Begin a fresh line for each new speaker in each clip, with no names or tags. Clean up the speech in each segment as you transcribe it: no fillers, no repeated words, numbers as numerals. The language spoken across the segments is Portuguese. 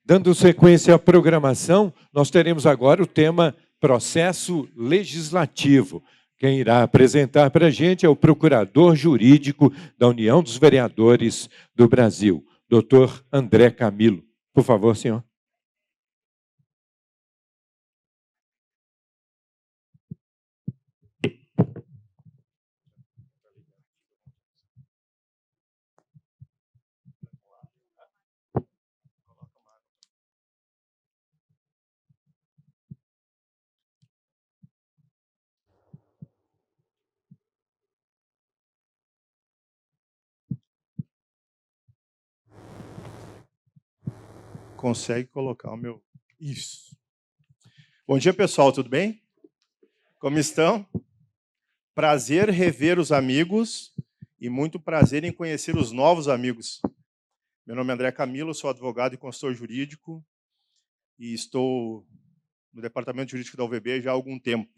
Dando sequência à programação, nós teremos agora o tema processo legislativo. Quem irá apresentar para a gente é o Procurador Jurídico da União dos Vereadores do Brasil, Dr. André Camilo. Por favor, senhor.
Consegue colocar o meu... Isso. Bom dia, pessoal, tudo bem? Como estão? Prazer rever os amigos e muito prazer em conhecer os novos amigos. Meu nome é André Camilo, sou advogado e consultor jurídico e estou no Departamento Jurídico da UVB já há algum tempo.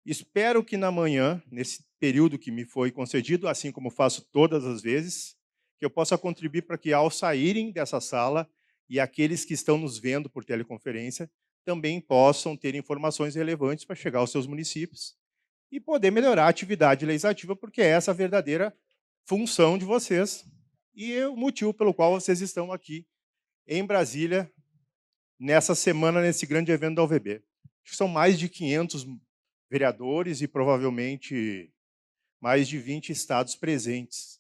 Espero que na manhã, nesse período que me foi concedido, assim como faço todas as vezes, que eu possa contribuir para que, ao saírem dessa sala, e aqueles que estão nos vendo por teleconferência também possam ter informações relevantes para chegar aos seus municípios e poder melhorar a atividade legislativa, porque é essa a verdadeira função de vocês e é o motivo pelo qual vocês estão aqui em Brasília nessa semana, nesse grande evento da UVB. São mais de 500 vereadores e provavelmente mais de 20 estados presentes,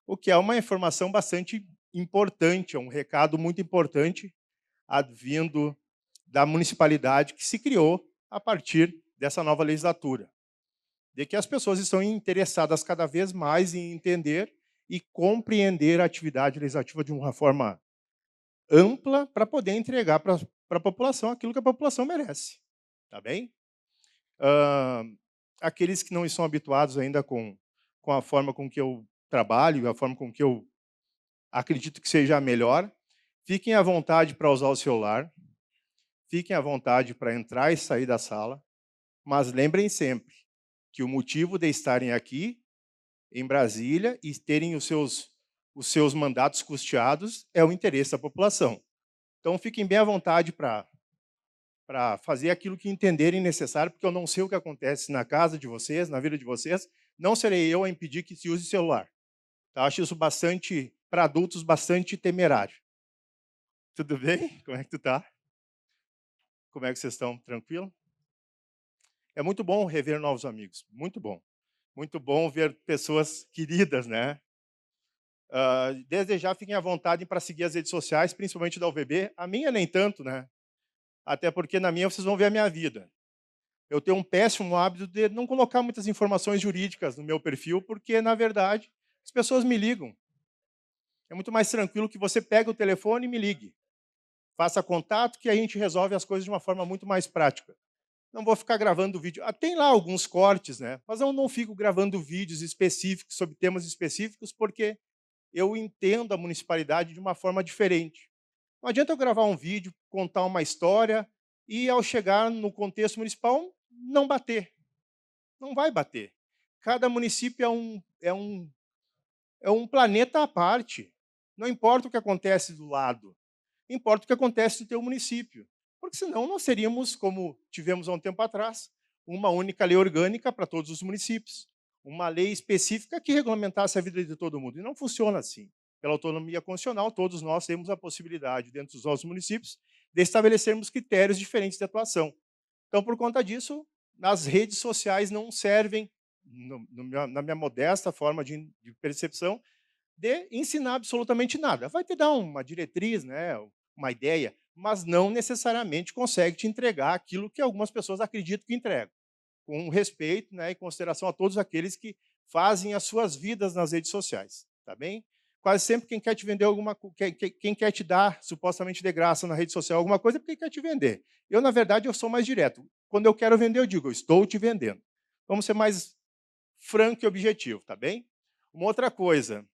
o que é uma informação bastante importante, é um recado muito importante advindo da municipalidade que se criou a partir dessa nova legislatura, de que as pessoas estão interessadas cada vez mais em entender e compreender a atividade legislativa de uma forma ampla para poder entregar para a população aquilo que a população merece. Tá bem? Aqueles que não estão habituados ainda com a forma com que eu trabalho, a forma com que eu acredito que seja a melhor, fiquem à vontade para usar o celular, fiquem à vontade para entrar e sair da sala, mas lembrem sempre que o motivo de estarem aqui em Brasília e terem os seus mandatos custeados é o interesse da população. Então, fiquem bem à vontade para fazer aquilo que entenderem necessário, porque eu não sei o que acontece na casa de vocês, na vida de vocês, não serei eu a impedir que se use celular. Tá? Acho isso bastante, para adultos, bastante temerário. Tudo bem? Como é que tu tá? Como é que vocês estão? Tranquilo? É muito bom rever novos amigos, muito bom. Muito bom ver pessoas queridas, né? Desde já, fiquem à vontade para seguir as redes sociais, principalmente da UVB. A minha nem tanto, né? Até porque na minha vocês vão ver a minha vida. Eu tenho um péssimo hábito de não colocar muitas informações jurídicas no meu perfil, porque, na verdade, as pessoas me ligam. É muito mais tranquilo que você pegue o telefone e me ligue. Faça contato que a gente resolve as coisas de uma forma muito mais prática. Não vou ficar gravando vídeo. Tem lá alguns cortes, né? Mas eu não fico gravando vídeos específicos sobre temas específicos, porque eu entendo a municipalidade de uma forma diferente. Não adianta eu gravar um vídeo, contar uma história e, ao chegar no contexto municipal, não bater. Não vai bater. Cada município é um planeta à parte. Não importa o que acontece do lado, importa o que acontece no teu município. Porque senão nós seríamos, como tivemos há um tempo atrás, uma única lei orgânica para todos os municípios. Uma lei específica que regulamentasse a vida de todo mundo. E não funciona assim. Pela autonomia constitucional, todos nós temos a possibilidade, dentro dos nossos municípios, de estabelecermos critérios diferentes de atuação. Então, por conta disso, as redes sociais não servem, na minha modesta forma de percepção, de ensinar absolutamente nada. Vai te dar uma diretriz, né, uma ideia, mas não necessariamente consegue te entregar aquilo que algumas pessoas acreditam que entregam. Com respeito, né, e consideração a todos aqueles que fazem as suas vidas nas redes sociais. Tá bem? Quase sempre quem quer te vender alguma coisa, quem quer te dar supostamente de graça na rede social alguma coisa é porque quer te vender. Eu, na verdade, eu sou mais direto. Quando eu quero vender, eu digo, eu estou te vendendo. Vamos ser mais franco e objetivo, tá bem? Uma outra coisa,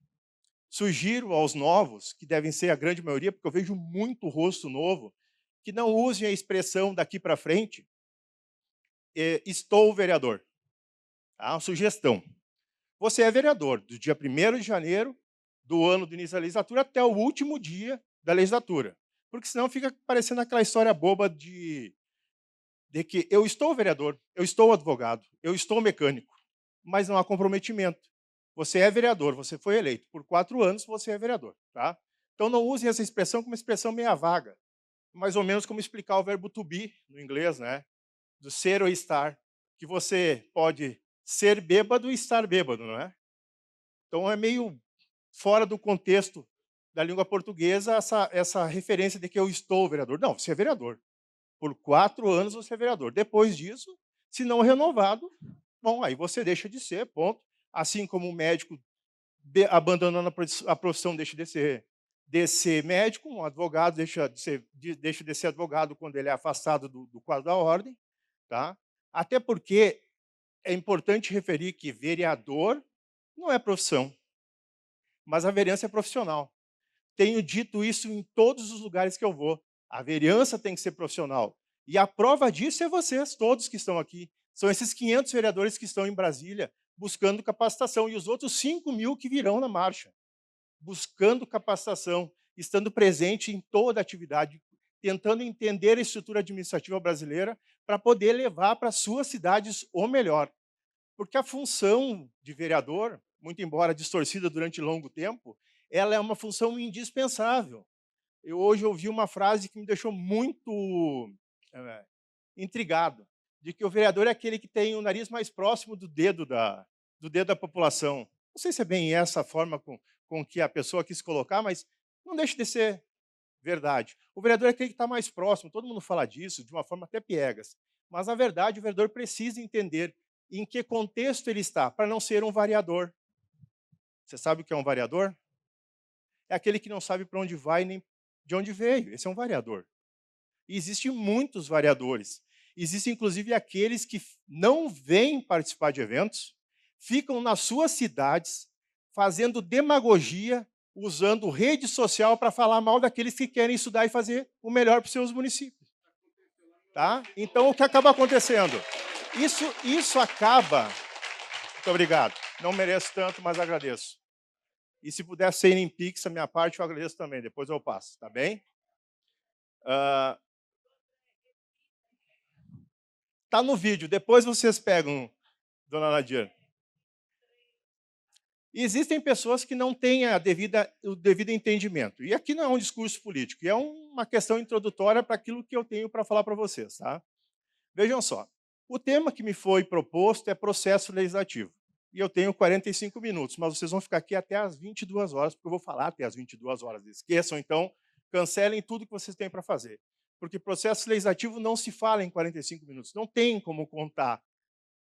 sugiro aos novos, que devem ser a grande maioria, porque eu vejo muito rosto novo, que não usem a expressão daqui para frente, estou vereador. Tá? Uma sugestão. Você é vereador do dia 1º de janeiro do ano do início da legislatura até o último dia da legislatura. Porque senão fica parecendo aquela história boba de que eu estou vereador, eu estou advogado, eu estou mecânico, mas não há comprometimento. Você é vereador, você foi eleito. Por 4 anos, você é vereador. Tá? Então, não usem essa expressão como uma expressão meia vaga. Mais ou menos como explicar o verbo to be, no inglês, né? Do ser ou estar. Que você pode ser bêbado e estar bêbado, não é? Então, é meio fora do contexto da língua portuguesa essa referência de que eu estou vereador. Não, você é vereador. Por 4 anos você é vereador. Depois disso, se não renovado, bom, aí você deixa de ser, ponto. Assim como o médico abandonando a profissão de ser médico, um advogado deixa de ser advogado quando ele é afastado do quadro da ordem. Tá? Até porque é importante referir que vereador não é profissão, mas a vereança é profissional. Tenho dito isso em todos os lugares que eu vou. A vereança tem que ser profissional. E a prova disso é vocês, todos que estão aqui. São esses 500 vereadores que estão em Brasília buscando capacitação e os outros 5.000 que virão na marcha, buscando capacitação, estando presente em toda a atividade, tentando entender a estrutura administrativa brasileira para poder levar para suas cidades o melhor. Porque a função de vereador, muito embora distorcida durante longo tempo, ela é uma função indispensável. Eu hoje ouvi uma frase que me deixou muito intrigado, de que o vereador é aquele que tem o nariz mais próximo do dedo da população. Não sei se é bem essa a forma com que a pessoa quis colocar, mas não deixa de ser verdade. O vereador é aquele que está mais próximo, todo mundo fala disso, de uma forma até piegas. Mas, na verdade, o vereador precisa entender em que contexto ele está, para não ser um variador. Você sabe o que é um variador? É aquele que não sabe para onde vai nem de onde veio. Esse é um variador. E existem muitos variadores. Existem, inclusive, aqueles que não vêm participar de eventos, ficam nas suas cidades, fazendo demagogia, usando rede social para falar mal daqueles que querem estudar e fazer o melhor para os seus municípios. Tá? Então, o que acaba acontecendo? Isso acaba... Muito obrigado. Não mereço tanto, mas agradeço. E se puder ser em Pix, a minha parte, eu agradeço também. Depois eu passo, tá bem? Tá no vídeo. Depois vocês pegam, dona Nadir. E existem pessoas que não têm o devido entendimento. E aqui não é um discurso político, é uma questão introdutória para aquilo que eu tenho para falar para vocês. Tá? Vejam só. O tema que me foi proposto é processo legislativo. E eu tenho 45 minutos, mas vocês vão ficar aqui até às 22 horas, porque eu vou falar até às 22 horas. Esqueçam, então, cancelem tudo que vocês têm para fazer. Porque processo legislativo não se fala em 45 minutos. Não tem como contar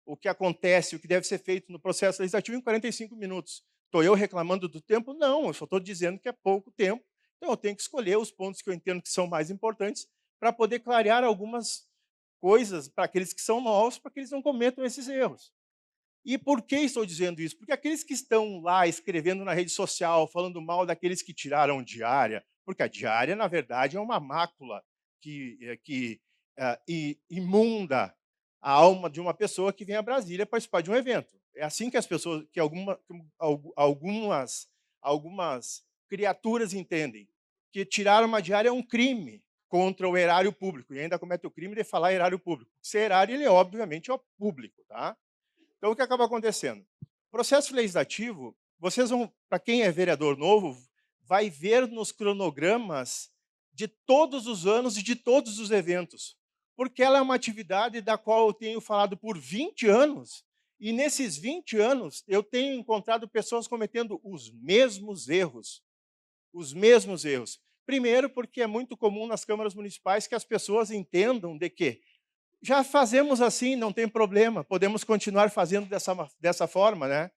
o que acontece, o que deve ser feito no processo legislativo em 45 minutos. Estou eu reclamando do tempo? Não, eu só estou dizendo que é pouco tempo. Então, eu tenho que escolher os pontos que eu entendo que são mais importantes para poder clarear algumas coisas para aqueles que são novos, para que eles não cometam esses erros. E por que estou dizendo isso? Porque aqueles que estão lá escrevendo na rede social, falando mal daqueles que tiraram diária, porque a diária, na verdade, é uma mácula que imunda a alma de uma pessoa que vem a Brasília participar de um evento. É assim que as pessoas, algumas criaturas entendem, que tirar uma diária é um crime contra o erário público, e ainda comete o crime de falar erário público. Se é erário, ele obviamente é o público. Tá? Então, o que acaba acontecendo? Processo legislativo, vocês vão, para quem é vereador novo, vai ver nos cronogramas de todos os anos e de todos os eventos, porque ela é uma atividade da qual eu tenho falado por 20 anos, e nesses 20 anos eu tenho encontrado pessoas cometendo os mesmos erros. Os mesmos erros. Primeiro, porque é muito comum nas câmaras municipais que as pessoas entendam de que já fazemos assim, não tem problema, podemos continuar fazendo dessa forma, né?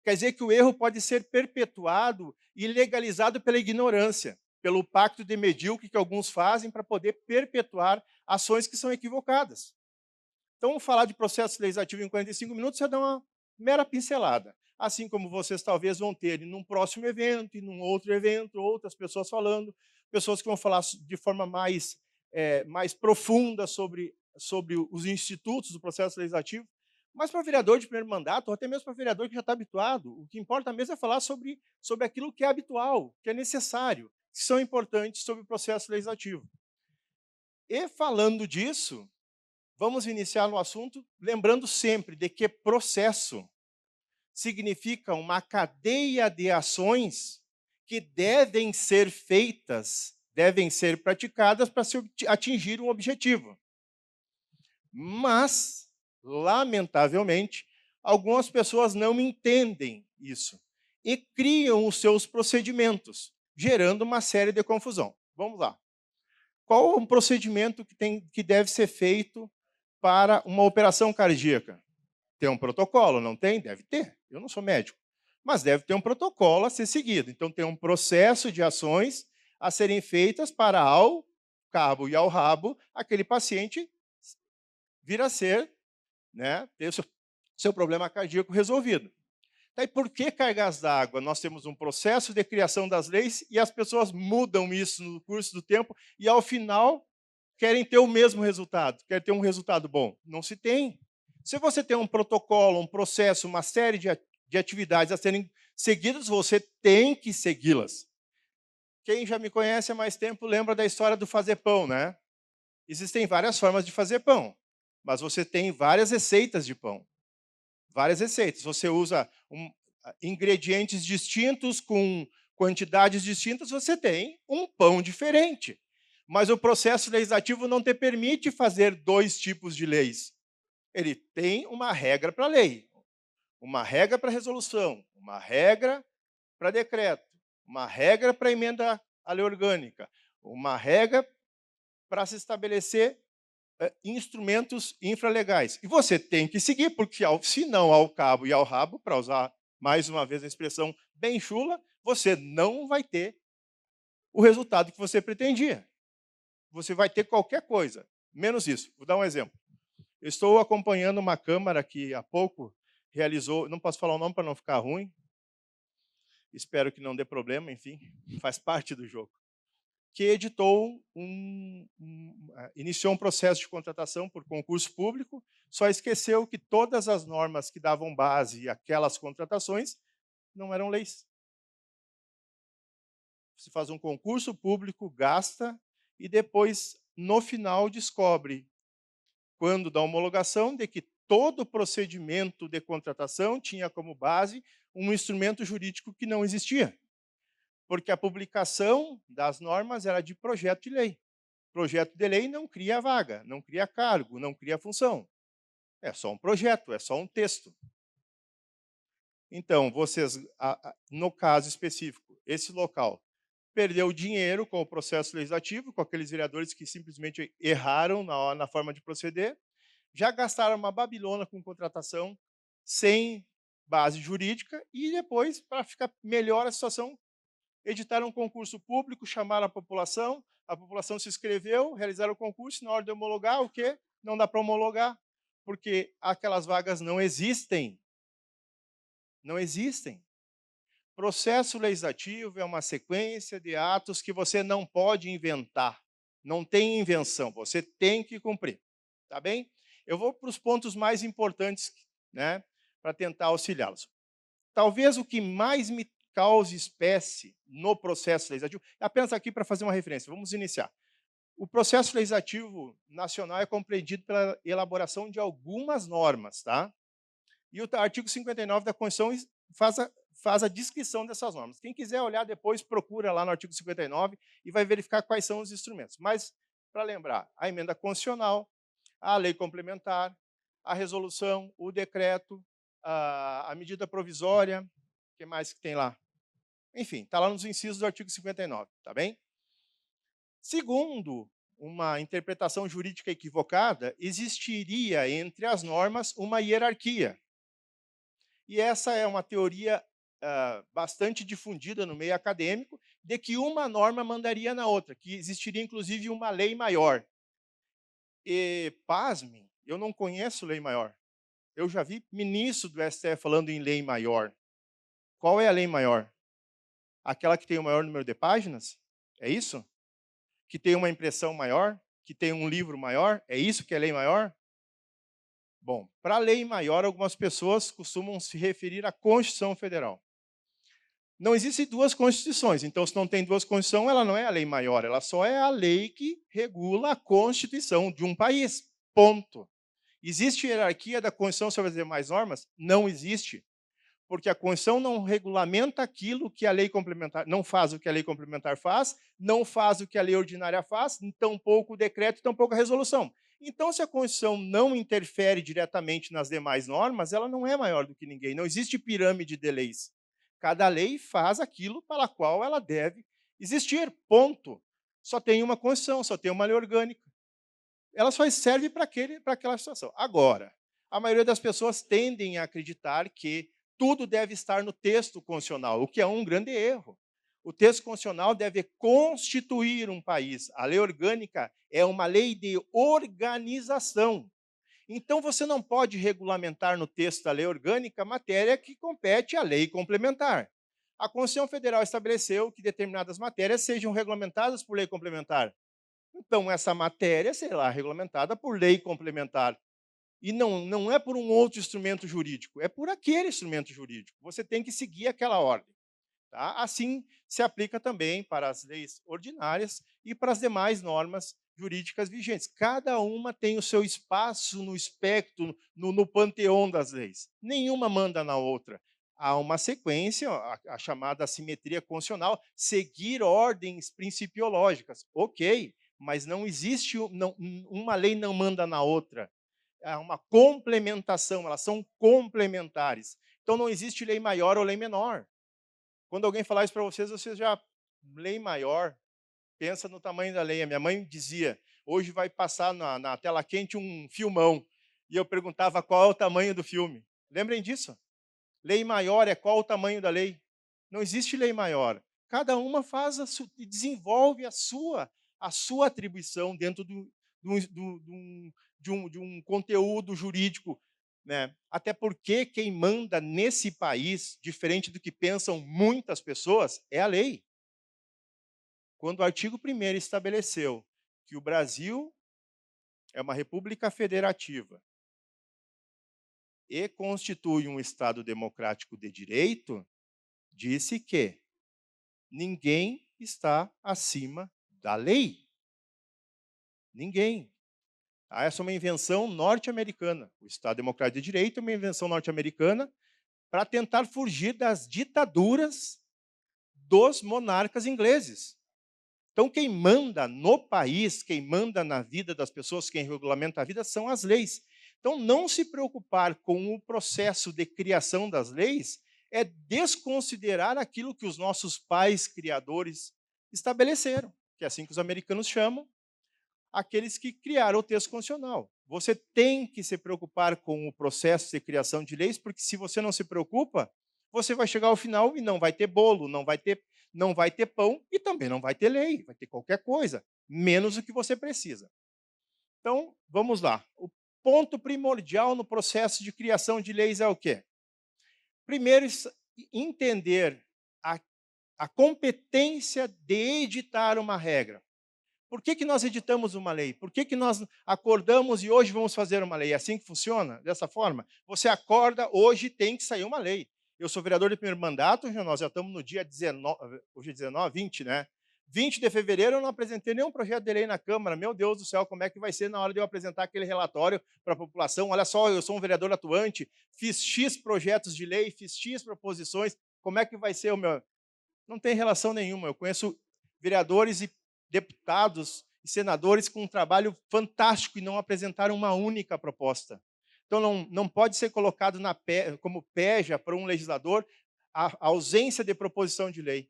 Quer dizer que o erro pode ser perpetuado e legalizado pela ignorância, pelo pacto de medíocre que alguns fazem para poder perpetuar ações que são equivocadas. Então, falar de processo legislativo em 45 minutos é dar uma mera pincelada. Assim como vocês talvez vão ter num próximo evento, e num outro evento, outras pessoas falando, pessoas que vão falar de forma mais profunda sobre os institutos do processo legislativo. Mas para vereador de primeiro mandato, ou até mesmo para vereador que já está habituado, o que importa mesmo é falar sobre aquilo que é habitual, que é necessário, que são importantes sobre o processo legislativo. E falando disso, vamos iniciar no assunto lembrando sempre de que processo significa uma cadeia de ações que devem ser feitas, devem ser praticadas para se atingir um objetivo. Mas, lamentavelmente, algumas pessoas não entendem isso e criam os seus procedimentos, gerando uma série de confusão. Vamos lá. Qual é um procedimento que deve ser feito para uma operação cardíaca? Tem um protocolo, não tem? Deve ter. Eu não sou médico. Mas deve ter um protocolo a ser seguido. Então, tem um processo de ações a serem feitas para, ao cabo e ao rabo, aquele paciente vir a ser, né, ter o seu problema cardíaco resolvido. Daí, por que cargas d'água? Nós temos um processo de criação das leis e as pessoas mudam isso no curso do tempo e, ao final, querem ter o mesmo resultado, querem ter um resultado bom. Não se tem. Se você tem um protocolo, um processo, uma série de atividades a serem seguidas, você tem que segui-las. Quem já me conhece há mais tempo lembra da história do fazer pão, né? Existem várias formas de fazer pão, mas você tem várias receitas de pão. Várias receitas. Você usa ingredientes distintos com quantidades distintas, você tem um pão diferente. Mas o processo legislativo não te permite fazer dois tipos de leis. Ele tem uma regra para a lei, uma regra para resolução, uma regra para decreto, uma regra para emenda à lei orgânica, uma regra para se estabelecer instrumentos infralegais. E você tem que seguir, porque se não ao cabo e ao rabo, para usar mais uma vez a expressão bem chula, você não vai ter o resultado que você pretendia. Você vai ter qualquer coisa, menos isso. Vou dar um exemplo. Eu estou acompanhando uma Câmara que há pouco realizou, não posso falar o nome para não ficar ruim, espero que não dê problema, enfim, faz parte do jogo, que editou iniciou um processo de contratação por concurso público, só esqueceu que todas as normas que davam base àquelas contratações não eram leis. Você faz um concurso público, gasta, e depois, no final, descobre, quando da homologação, de que todo o procedimento de contratação tinha como base um instrumento jurídico que não existia. Porque a publicação das normas era de projeto de lei. Projeto de lei não cria vaga, não cria cargo, não cria função. É só um projeto, é só um texto. Então, vocês, no caso específico, esse local perdeu dinheiro com o processo legislativo, com aqueles vereadores que simplesmente erraram na forma de proceder, já gastaram uma babilônia com contratação sem base jurídica e depois, para ficar melhor a situação, editaram um concurso público, chamaram a população se inscreveu, realizaram o concurso, na hora de homologar, o quê? Não dá para homologar, porque aquelas vagas não existem. Não existem. Processo legislativo é uma sequência de atos que você não pode inventar. Não tem invenção, você tem que cumprir. Tá bem? Eu vou para os pontos mais importantes, né, para tentar auxiliá-los. Talvez o que mais me cause espécie no processo legislativo, apenas aqui para fazer uma referência, vamos iniciar. O processo legislativo nacional é compreendido pela elaboração de algumas normas, tá? E o artigo 59 da Constituição faz a descrição dessas normas. Quem quiser olhar depois, procura lá no artigo 59 e vai verificar quais são os instrumentos. Mas, para lembrar, a emenda constitucional, a lei complementar, a resolução, o decreto, a medida provisória, o que mais que tem lá? Enfim, está lá nos incisos do artigo 59, tá bem? Segundo uma interpretação jurídica equivocada, existiria entre as normas uma hierarquia. E essa é uma teoria bastante difundida no meio acadêmico, de que uma norma mandaria na outra, que existiria inclusive uma lei maior. E, pasmem, eu não conheço lei maior. Eu já vi ministro do STF falando em lei maior. Qual é a lei maior? Aquela que tem o maior número de páginas? É isso? Que tem uma impressão maior? Que tem um livro maior? É isso que é lei maior? Bom, para lei maior, algumas pessoas costumam se referir à Constituição Federal. Não existem duas constituições. Então, se não tem duas constituições, ela não é a lei maior, ela só é a lei que regula a constituição de um país. Ponto. Existe hierarquia da Constituição sobre as demais normas? Não existe. Porque a Constituição não regulamenta aquilo que a lei complementar, não faz o que a lei complementar faz, não faz o que a lei ordinária faz, tampouco o decreto, tampouco a resolução. Então, se a Constituição não interfere diretamente nas demais normas, ela não é maior do que ninguém. Não existe pirâmide de leis. Cada lei faz aquilo para a qual ela deve existir, ponto. Só tem uma Constituição, só tem uma lei orgânica. Ela só serve para aquela situação. Agora, a maioria das pessoas tendem a acreditar que tudo deve estar no texto constitucional, o que é um grande erro. O texto constitucional deve constituir um país. A lei orgânica é uma lei de organização. Então, você não pode regulamentar no texto da lei orgânica matéria que compete à lei complementar. A Constituição Federal estabeleceu que determinadas matérias sejam regulamentadas por lei complementar. Então, essa matéria será regulamentada por lei complementar. E não é por um outro instrumento jurídico, é por aquele instrumento jurídico. Você tem que seguir aquela ordem. Tá? Assim se aplica também para as leis ordinárias e para as demais normas jurídicas vigentes. Cada uma tem o seu espaço no espectro, no panteão das leis. Nenhuma manda na outra. Há uma sequência, a chamada simetria constitucional, seguir ordens principiológicas. Ok, mas não existe, uma lei não manda na outra. É uma complementação, elas são complementares. Então não existe lei maior ou lei menor. Quando alguém falar isso para vocês já, lei maior, pensa no tamanho da lei. A minha mãe dizia, hoje vai passar na tela quente um filmão, e eu perguntava qual é o tamanho do filme. Lembrem disso? Lei maior é qual o tamanho da lei? Não existe lei maior. Cada uma faz e desenvolve a sua atribuição dentro de um conteúdo jurídico, né? Até porque quem manda nesse país, diferente do que pensam muitas pessoas, é a lei. Quando o artigo 1º estabeleceu que o Brasil é uma república federativa e constitui um Estado democrático de direito, disse que ninguém está acima da lei. Ninguém. Essa é uma invenção norte-americana. O Estado Democrático de Direito é uma invenção norte-americana para tentar fugir das ditaduras dos monarcas ingleses. Então, quem manda no país, quem manda na vida das pessoas, quem regulamenta a vida, são as leis. Então, não se preocupar com o processo de criação das leis é desconsiderar aquilo que os nossos pais criadores estabeleceram, que é assim que os americanos chamam, aqueles que criaram o texto constitucional. Você tem que se preocupar com o processo de criação de leis, porque se você não se preocupa, você vai chegar ao final e não vai ter bolo, não vai ter pão e também não vai ter lei, vai ter qualquer coisa, menos o que você precisa. Então, vamos lá. O ponto primordial no processo de criação de leis é o quê? Primeiro, entender a competência de editar uma regra. Por que nós editamos uma lei? Por que nós acordamos e hoje vamos fazer uma lei? É assim que funciona? Dessa forma? Você acorda, hoje tem que sair uma lei. Eu sou vereador de primeiro mandato, nós já estamos no dia 19, hoje é 19, 20, né? 20 de fevereiro eu não apresentei nenhum projeto de lei na Câmara. Meu Deus do céu, como é que vai ser na hora de eu apresentar aquele relatório para a população? Olha só, eu sou um vereador atuante, fiz X projetos de lei, fiz X proposições, como é que vai ser o meu... Não tem relação nenhuma, eu conheço vereadores e deputados e senadores com um trabalho fantástico e não apresentaram uma única proposta. Então, não pode ser colocado como peja para um legislador a ausência de proposição de lei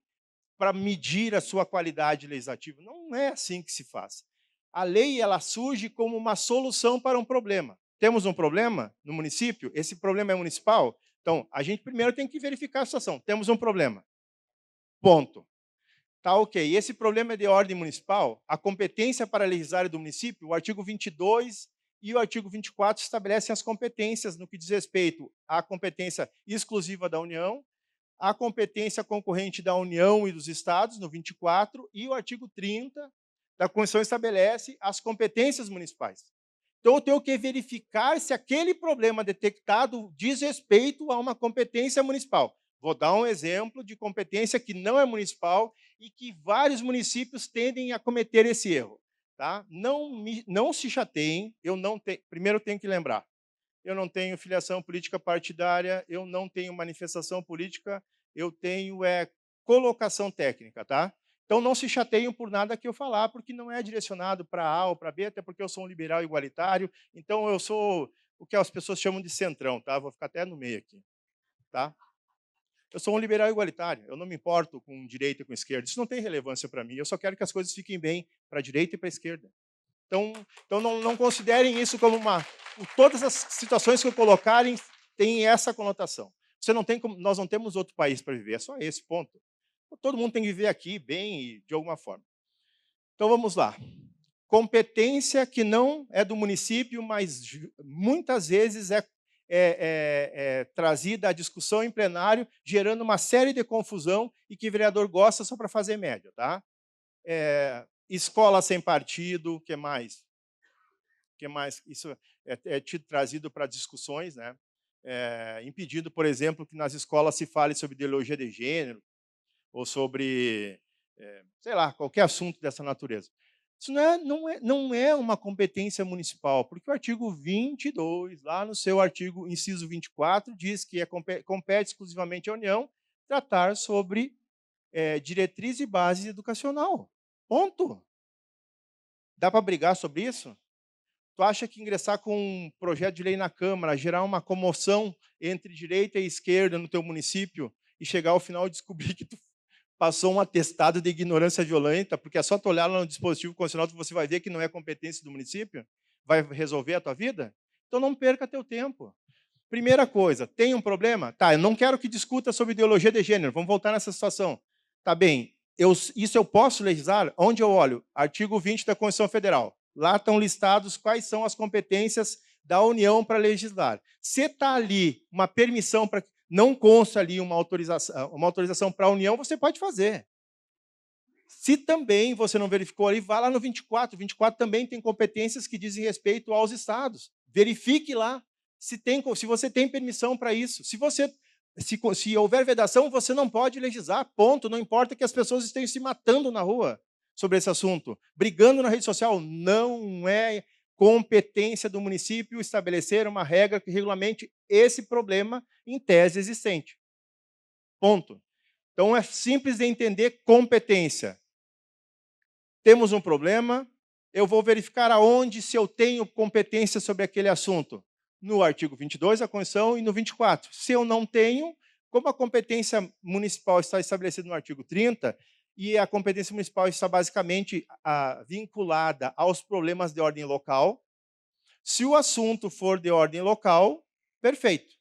para medir a sua qualidade legislativa. Não é assim que se faz. A lei ela surge como uma solução para um problema. Temos um problema no município? Esse problema é municipal? Então, a gente primeiro tem que verificar a situação. Temos um problema. Ponto. Tá, ok. Esse problema é de ordem municipal. A competência para legislar do município, o artigo 22 e o artigo 24 estabelecem as competências no que diz respeito à competência exclusiva da União, à competência concorrente da União e dos Estados, no 24, e o artigo 30 da Constituição estabelece as competências municipais. Então, eu tenho que verificar se aquele problema detectado diz respeito a uma competência municipal. Vou dar um exemplo de competência que não é municipal e que vários municípios tendem a cometer esse erro. Tá? Não se chateiem, eu não tenho. Primeiro eu tenho que lembrar, eu não tenho filiação política partidária, eu não tenho manifestação política, eu tenho colocação técnica, tá? Então não se chateiem por nada que eu falar, porque não é direcionado para A ou para B, até porque eu sou um liberal igualitário, então eu sou o que as pessoas chamam de centrão, tá? Vou ficar até no meio aqui, tá? Eu sou um liberal igualitário, eu não me importo com direita e com esquerda, isso não tem relevância para mim, eu só quero que as coisas fiquem bem para a direita e para a esquerda. Então não considerem isso como uma... Todas as situações que eu colocarem têm essa conotação. Nós não temos outro país para viver, é só esse ponto. Todo mundo tem que viver aqui bem e de alguma forma. Então vamos lá. Competência que não é do município, mas muitas vezes é trazida à discussão em plenário, gerando uma série de confusão e que o vereador gosta só para fazer média. Tá? Escola sem partido, o que mais? Que mais? Isso é trazido para discussões, né? Impedido, por exemplo, que nas escolas se fale sobre ideologia de gênero ou sobre, sei lá, qualquer assunto dessa natureza. Isso não é uma competência municipal, porque o artigo 22, lá no seu artigo inciso 24, diz que compete exclusivamente à União tratar sobre diretriz e base educacional. Ponto. Dá para brigar sobre isso? Tu acha que ingressar com um projeto de lei na Câmara, gerar uma comoção entre direita e esquerda no teu município e chegar ao final e descobrir que tu passou um atestado de ignorância violenta, porque é só tu olhar lá no dispositivo constitucional que você vai ver que não é competência do município? Vai resolver a tua vida? Então não perca teu tempo. Primeira coisa, tem um problema? Tá, eu não quero que discuta sobre ideologia de gênero, vamos voltar nessa situação. Tá bem, isso eu posso legislar? Onde eu olho? Artigo 20 da Constituição Federal. Lá estão listados quais são as competências da União para legislar. Se está ali uma permissão para... Não consta ali uma autorização para a União, você pode fazer. Se também você não verificou ali, vá lá no 24. 24 também tem competências que dizem respeito aos estados. Verifique lá se você tem permissão para isso. Se houver vedação, você não pode legislar, ponto. Não importa que as pessoas estejam se matando na rua sobre esse assunto, brigando na rede social. Não é competência do município estabelecer uma regra que regulamente esse problema em tese existente. Ponto. Então, é simples de entender competência. Temos um problema, eu vou verificar aonde se eu tenho competência sobre aquele assunto. No artigo 22 da Constituição e no 24. Se eu não tenho, como a competência municipal está estabelecida no artigo 30, e a competência municipal está basicamente vinculada aos problemas de ordem local, se o assunto for de ordem local, perfeito.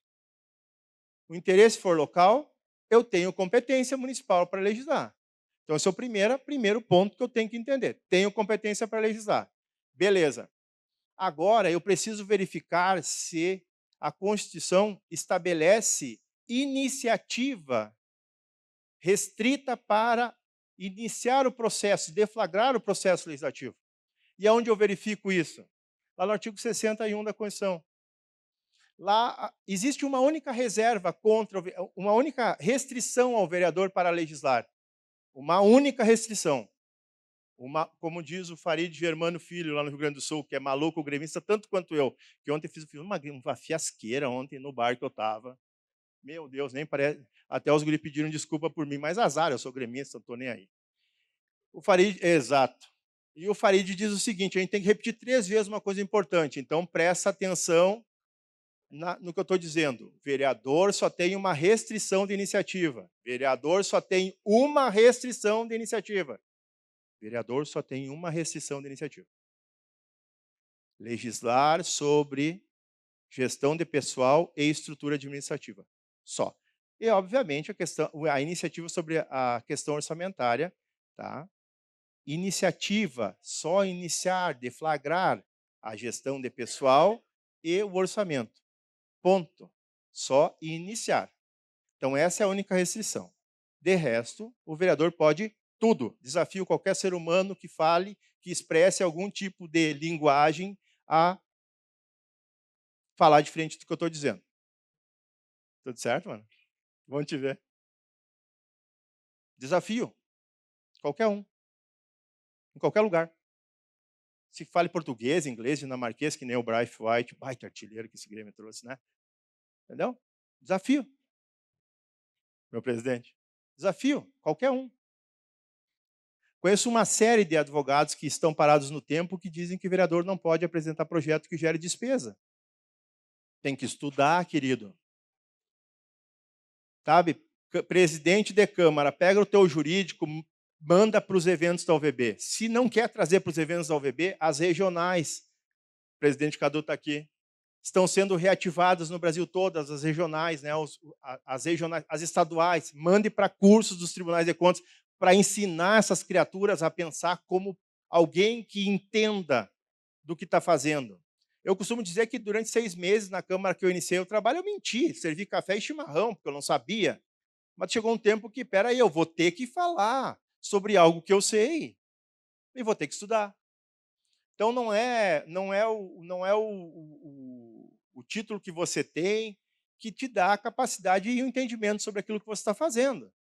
O interesse for local, eu tenho competência municipal para legislar. Então, esse é o primeiro ponto que eu tenho que entender. Tenho competência para legislar. Beleza. Agora, eu preciso verificar se a Constituição estabelece iniciativa restrita para iniciar o processo, deflagrar o processo legislativo. E aonde eu verifico isso? Lá no artigo 61 da Constituição. Lá existe uma única reserva uma única restrição ao vereador para legislar. Uma única restrição. Como diz o Farid Germano Filho, lá no Rio Grande do Sul, que é maluco gremista, tanto quanto eu, que ontem fiz uma fiasqueira ontem no bar que eu estava. Meu Deus, nem parece. Até os guris pediram desculpa por mim, mas azar, eu sou gremista, não estou nem aí. O Farid, exato. E o Farid diz o seguinte: a gente tem que repetir 3 vezes uma coisa importante, então presta atenção no que eu estou dizendo. Vereador só tem uma restrição de iniciativa. Vereador só tem uma restrição de iniciativa. Vereador só tem uma restrição de iniciativa. Legislar sobre gestão de pessoal e estrutura administrativa. Só. E, obviamente, a iniciativa sobre a questão orçamentária. Tá? Iniciativa, só iniciar, deflagrar a gestão de pessoal e o orçamento. Ponto. Só iniciar. Então, essa é a única restrição. De resto, o vereador pode tudo. Desafio qualquer ser humano que fale, que expresse algum tipo de linguagem a falar diferente do que eu estou dizendo. Tudo certo, mano? Vamos te ver. Desafio. Qualquer um. Em qualquer lugar. Se fale português, inglês, dinamarquês, que nem o Bryce White, baita artilheiro que esse Grêmio trouxe, né? Entendeu? Desafio. Meu presidente. Desafio. Qualquer um. Conheço uma série de advogados que estão parados no tempo que dizem que o vereador não pode apresentar projeto que gere despesa. Tem que estudar, querido. Sabe? Presidente de Câmara, pega o teu jurídico, manda para os eventos da UVB. Se não quer trazer para os eventos da UVB, as regionais, o presidente Cadu está aqui, estão sendo reativadas no Brasil todas, as regionais, né, as regionais, as estaduais. Mande para cursos dos tribunais de contas para ensinar essas criaturas a pensar como alguém que entenda do que está fazendo. Eu costumo dizer que durante 6 meses na Câmara que eu iniciei o trabalho, eu menti, servi café e chimarrão, porque eu não sabia. Mas chegou um tempo que, peraí, eu vou ter que falar sobre algo que eu sei e vou ter que estudar. Então não é o título que você tem que te dá a capacidade e o entendimento sobre aquilo que você está fazendo.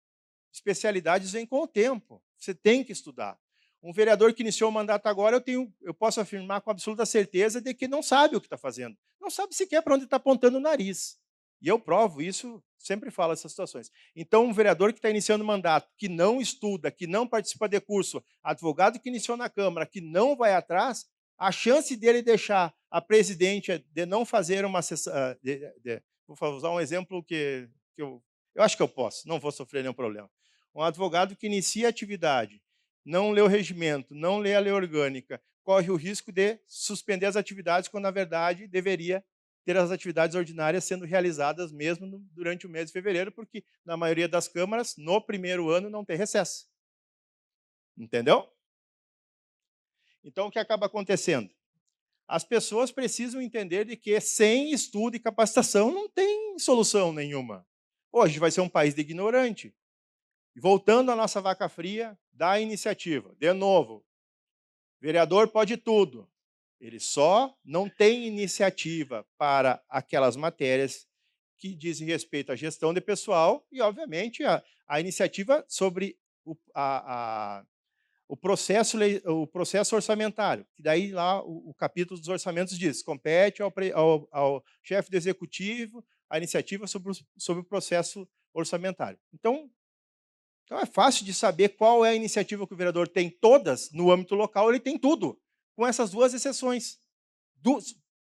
Especialidades vêm com o tempo. Você tem que estudar. Um vereador que iniciou o mandato agora, eu posso afirmar com absoluta certeza de que não sabe o que está fazendo. Não sabe sequer para onde está apontando o nariz. E eu provo isso, sempre falo essas situações. Então, um vereador que está iniciando o mandato, que não estuda, que não participa de curso, advogado que iniciou na Câmara, que não vai atrás, a chance dele deixar a presidente de não fazer uma sessão. Vou usar um exemplo que eu acho que eu posso, não vou sofrer nenhum problema. Um advogado que inicia a atividade, não lê o regimento, não lê a lei orgânica, corre o risco de suspender as atividades, quando, na verdade, deveria ter as atividades ordinárias sendo realizadas mesmo durante o mês de fevereiro, porque, na maioria das câmaras, no primeiro ano, não tem recesso. Entendeu? Então, o que acaba acontecendo? As pessoas precisam entender de que, sem estudo e capacitação, não tem solução nenhuma. Hoje vai ser um país de ignorante. Voltando à nossa vaca fria da iniciativa, de novo, vereador pode tudo. Ele só não tem iniciativa para aquelas matérias que dizem respeito à gestão de pessoal e, obviamente, a iniciativa sobre o processo orçamentário. Que daí lá o capítulo dos orçamentos diz, compete ao chefe do executivo a iniciativa sobre o processo orçamentário. Então é fácil de saber qual é a iniciativa que o vereador tem. Todas, no âmbito local, ele tem tudo, com essas duas exceções.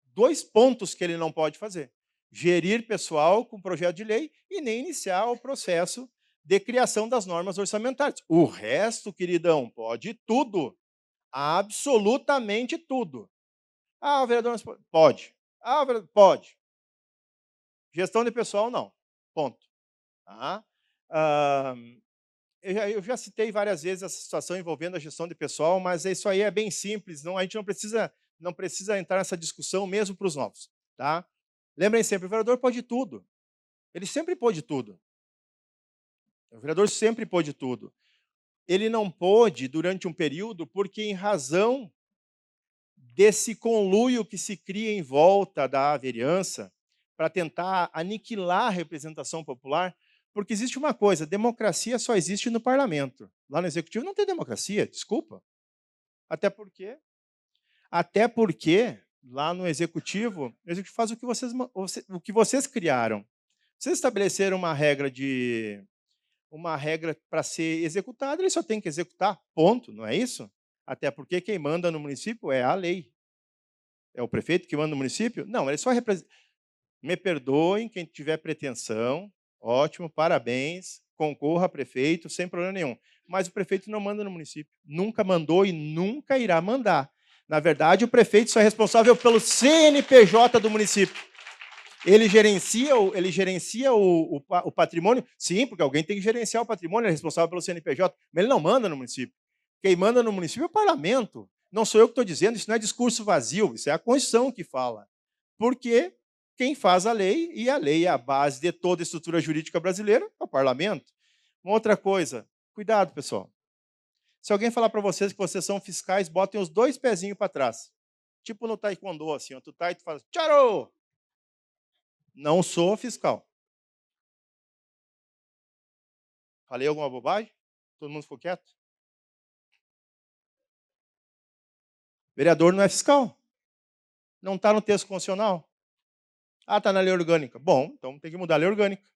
Dois pontos que ele não pode fazer. Gerir pessoal com projeto de lei e nem iniciar o processo de criação das normas orçamentárias. O resto, queridão, pode tudo. Absolutamente tudo. Ah, o vereador não pode. Ah, o vereador pode. Gestão de pessoal, não. Ponto. Tá? Eu já citei várias vezes essa situação envolvendo a gestão de pessoal, mas isso aí é bem simples, a gente não precisa entrar nessa discussão mesmo para os novos. Tá? Lembrem sempre, o vereador pode tudo. Ele sempre pôde tudo. O vereador sempre pôde tudo. Ele não pôde durante um período porque, em razão desse conluio que se cria em volta da vereança, para tentar aniquilar a representação popular, porque existe uma coisa, democracia só existe no parlamento. Lá no executivo não tem democracia, desculpa. Até porque lá no executivo, o executivo faz o que vocês criaram. Vocês estabeleceram uma regra para ser executada, ele só tem que executar, ponto, não é isso? Até porque quem manda no município é a lei. É o prefeito que manda no município? Não, ele só representa. Me perdoem quem tiver pretensão, ótimo, parabéns, concorra a prefeito, sem problema nenhum. Mas o prefeito não manda no município. Nunca mandou e nunca irá mandar. Na verdade, o prefeito só é responsável pelo CNPJ do município. Ele gerencia o patrimônio? Sim, porque alguém tem que gerenciar o patrimônio, é responsável pelo CNPJ, mas ele não manda no município. Quem manda no município é o parlamento. Não sou eu que estou dizendo, isso não é discurso vazio, isso é a Constituição que fala. Porque quem faz a lei, e a lei é a base de toda a estrutura jurídica brasileira, é o parlamento. Uma outra coisa, cuidado, pessoal. Se alguém falar para vocês que vocês são fiscais, botem os 2 pezinhos para trás. Tipo no taekwondo, assim, ó, tu tá e tu faz, tcharo! Não sou fiscal. Falei alguma bobagem? Todo mundo ficou quieto? Vereador não é fiscal. Não está no texto constitucional. Ah, está na lei orgânica. Bom, então tem que mudar a lei orgânica.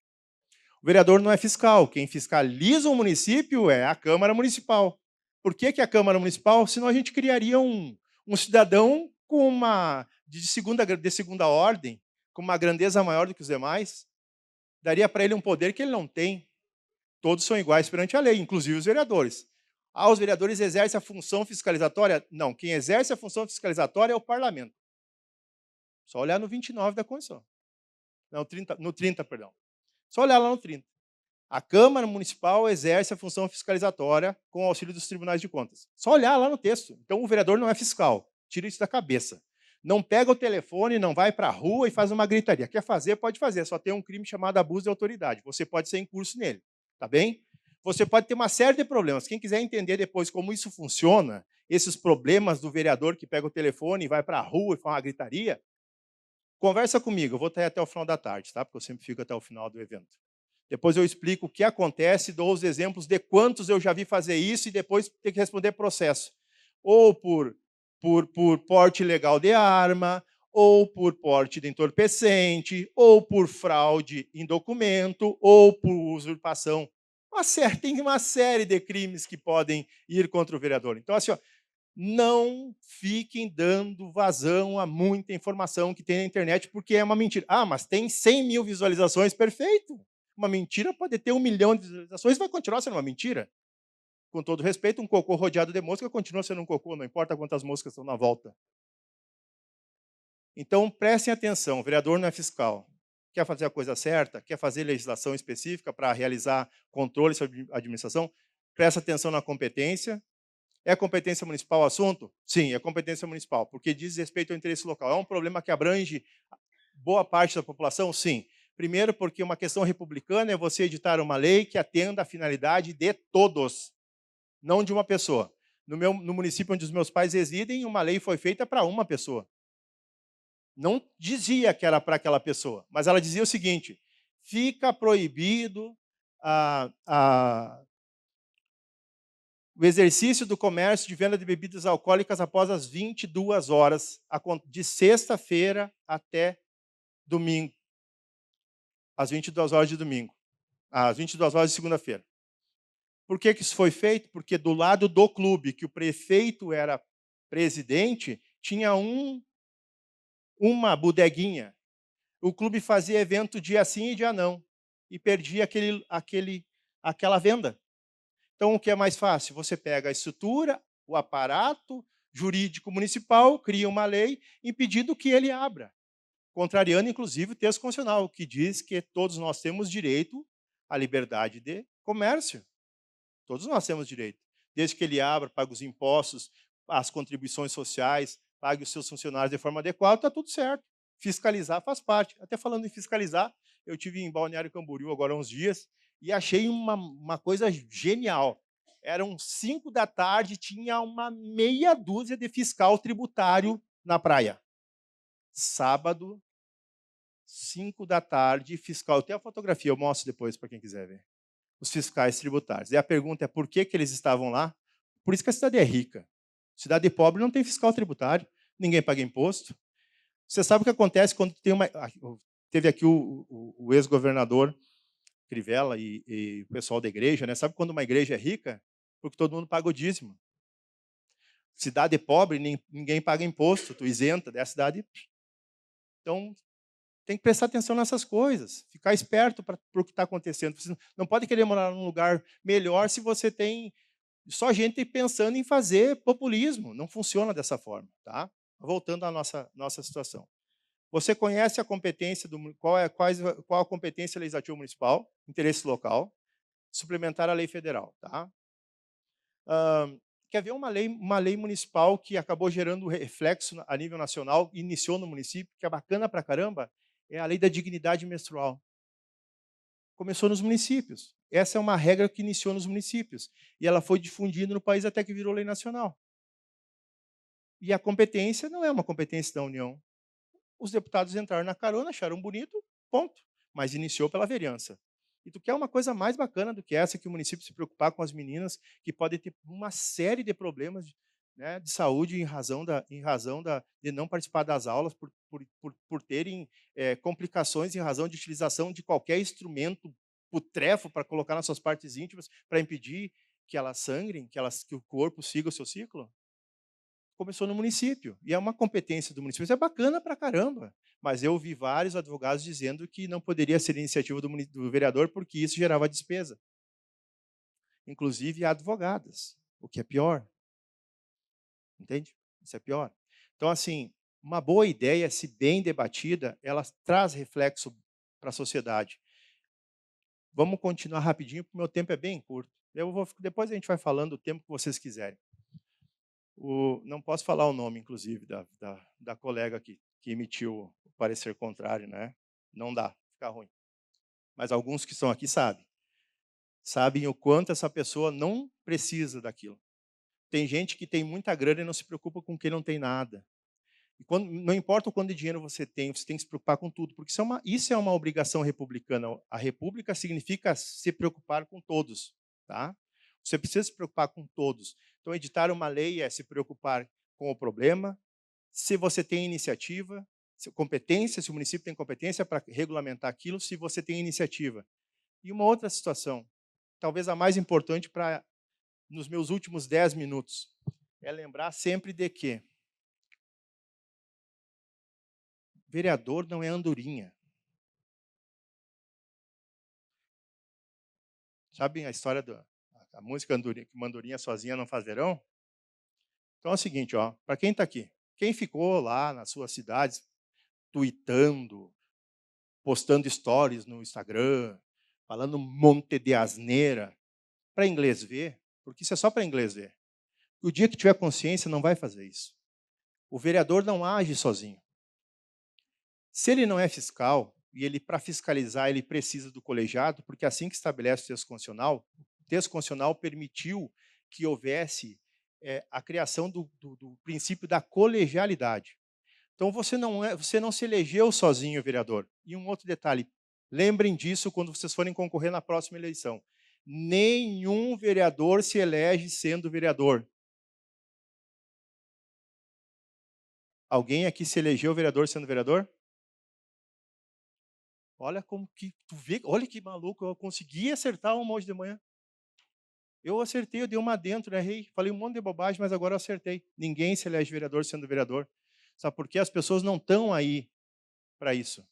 O vereador não é fiscal. Quem fiscaliza o município é a Câmara Municipal. Por que a Câmara Municipal? Senão a gente criaria um cidadão com de segunda ordem, com uma grandeza maior do que os demais. Daria para ele um poder que ele não tem. Todos são iguais perante a lei, inclusive os vereadores. Ah, os vereadores exercem a função fiscalizatória? Não, quem exerce a função fiscalizatória é o parlamento. Só olhar no 29 da Constituição. Não, no 30, perdão. Só olhar lá no 30. A Câmara Municipal exerce a função fiscalizatória com o auxílio dos tribunais de contas. Só olhar lá no texto. Então, o vereador não é fiscal. Tira isso da cabeça. Não pega o telefone, não vai para a rua e faz uma gritaria. Quer fazer, pode fazer. Só tem um crime chamado abuso de autoridade. Você pode ser incurso nele. Tá bem? Você pode ter uma série de problemas. Quem quiser entender depois como isso funciona, esses problemas do vereador que pega o telefone e vai para a rua e faz uma gritaria, conversa comigo. Eu vou estar até o final da tarde, tá? Porque eu sempre fico até o final do evento. Depois eu explico o que acontece, dou os exemplos de quantos eu já vi fazer isso e depois ter que responder processo. Ou por porte ilegal de arma, ou por porte de entorpecente, ou por fraude em documento, ou por usurpação. Tem uma série de crimes que podem ir contra o vereador. Então, assim, ó, não fiquem dando vazão a muita informação que tem na internet, porque é uma mentira. Ah, mas tem 100 mil visualizações, perfeito. Uma mentira pode ter 1 milhão de visualizações, vai continuar sendo uma mentira. Com todo respeito, um cocô rodeado de mosca continua sendo um cocô, não importa quantas moscas estão na volta. Então, prestem atenção, o vereador não é fiscal. Quer fazer a coisa certa? Quer fazer legislação específica para realizar controle sobre a administração? Presta atenção na competência. É competência municipal o assunto? Sim, é competência municipal, porque diz respeito ao interesse local. É um problema que abrange boa parte da população? Sim. Primeiro, porque uma questão republicana é você editar uma lei que atenda à finalidade de todos, não de uma pessoa. No município onde os meus pais residem, uma lei foi feita para uma pessoa. Não dizia que era para aquela pessoa, mas ela dizia o seguinte: fica proibido o exercício do comércio de venda de bebidas alcoólicas após as 22 horas, de sexta-feira até domingo. Às 22 horas de domingo. Às 22 horas de segunda-feira. Por que isso foi feito? Porque do lado do clube, que o prefeito era presidente, tinha uma bodeguinha. O clube fazia evento dia sim e dia não. E perdia aquela venda. Então, o que é mais fácil? Você pega a estrutura, o aparato jurídico municipal, cria uma lei impedindo que ele abra. Contrariando, inclusive, o texto constitucional, que diz que todos nós temos direito à liberdade de comércio. Todos nós temos direito. Desde que ele abra, pague os impostos, as contribuições sociais, pague os seus funcionários de forma adequada, está tudo certo. Fiscalizar faz parte. Até falando em fiscalizar, eu tive em Balneário Camboriú agora há uns dias e achei uma coisa genial. Eram 5 da tarde, tinha uma meia dúzia de fiscal tributário na praia. Sábado, 5 da tarde, fiscal. Eu tenho a fotografia, eu mostro depois para quem quiser ver. Os fiscais tributários. E a pergunta é por que eles estavam lá? Por isso que a cidade é rica. Cidade pobre não tem fiscal tributário, ninguém paga imposto. Você sabe o que acontece quando tem uma... Teve aqui o ex-governador Crivella e o pessoal da igreja, né? Sabe quando uma igreja é rica? Porque todo mundo paga o dízimo. Cidade pobre, ninguém paga imposto, tu isenta dessa cidade. Então, tem que prestar atenção nessas coisas, ficar esperto para o que está acontecendo. Você não pode querer morar num lugar melhor se você tem só gente pensando em fazer populismo. Não funciona dessa forma. Tá? Voltando à nossa situação. Você conhece a competência, qual a competência legislativa municipal, interesse local, suplementar a lei federal. Tá? Quer ver uma lei municipal que acabou gerando reflexo a nível nacional, iniciou no município, que é bacana pra caramba? É a lei da dignidade menstrual. Começou nos municípios. Essa é uma regra que iniciou nos municípios. E ela foi difundida no país até que virou lei nacional. E a competência não é uma competência da União. Os deputados entraram na carona, acharam bonito, ponto. Mas iniciou pela vereança. E tu quer uma coisa mais bacana do que essa, que o município se preocupar com as meninas que podem ter uma série de problemas, né, de saúde de não participar das aulas por terem complicações em razão de utilização de qualquer instrumento putrefo para colocar nas suas partes íntimas para impedir que elas sangrem, que o corpo siga o seu ciclo? Começou no município, e é uma competência do município. Isso é bacana pra caramba, mas eu vi vários advogados dizendo que não poderia ser iniciativa do vereador porque isso gerava despesa, inclusive advogadas, o que é pior, entende? Isso é pior. Então, assim, uma boa ideia, se bem debatida, ela traz reflexo para a sociedade. Vamos continuar rapidinho, porque o meu tempo é bem curto. Depois a gente vai falando o tempo que vocês quiserem. Não posso falar o nome, inclusive, da colega que emitiu o parecer contrário, né? Não dá, fica ruim. Mas alguns que estão aqui sabem. Sabem o quanto essa pessoa não precisa daquilo. Tem gente que tem muita grana e não se preocupa com quem não tem nada. Não importa o quanto de dinheiro você tem que se preocupar com tudo, porque isso é uma obrigação republicana. A república significa se preocupar com todos, tá? Você precisa se preocupar com todos. Então, editar uma lei é se preocupar com o problema, se você tem iniciativa, competência, se o município tem competência para regulamentar aquilo, se você tem iniciativa. E uma outra situação, talvez a mais importante nos meus últimos 10 minutos, é lembrar sempre de que vereador não é andorinha. Sabem a história da música Andorinha, que uma andorinha sozinha não faz verão? Então é o seguinte, ó, para quem está aqui, quem ficou lá nas suas cidades, tweetando, postando stories no Instagram, falando um monte de asneira, para inglês ver, porque isso é só para inglês ver. O dia que tiver consciência, não vai fazer isso. O vereador não age sozinho. Se ele não é fiscal, e ele, para fiscalizar, ele precisa do colegiado, porque é assim que estabelece o texto constitucional, o texto constitucional permitiu que houvesse a criação do princípio da colegialidade. Então, você não se elegeu sozinho, vereador. E um outro detalhe, lembrem disso quando vocês forem concorrer na próxima eleição. Nenhum vereador se elege sendo vereador. Alguém aqui se elegeu vereador sendo vereador? Olha como que tu vê, olha que maluco, eu consegui acertar um monte de manhã. Eu acertei, eu dei uma dentro, errei, falei um monte de bobagem, mas agora eu acertei. Ninguém se elege vereador sendo vereador. Sabe por quê? As pessoas não estão aí para isso.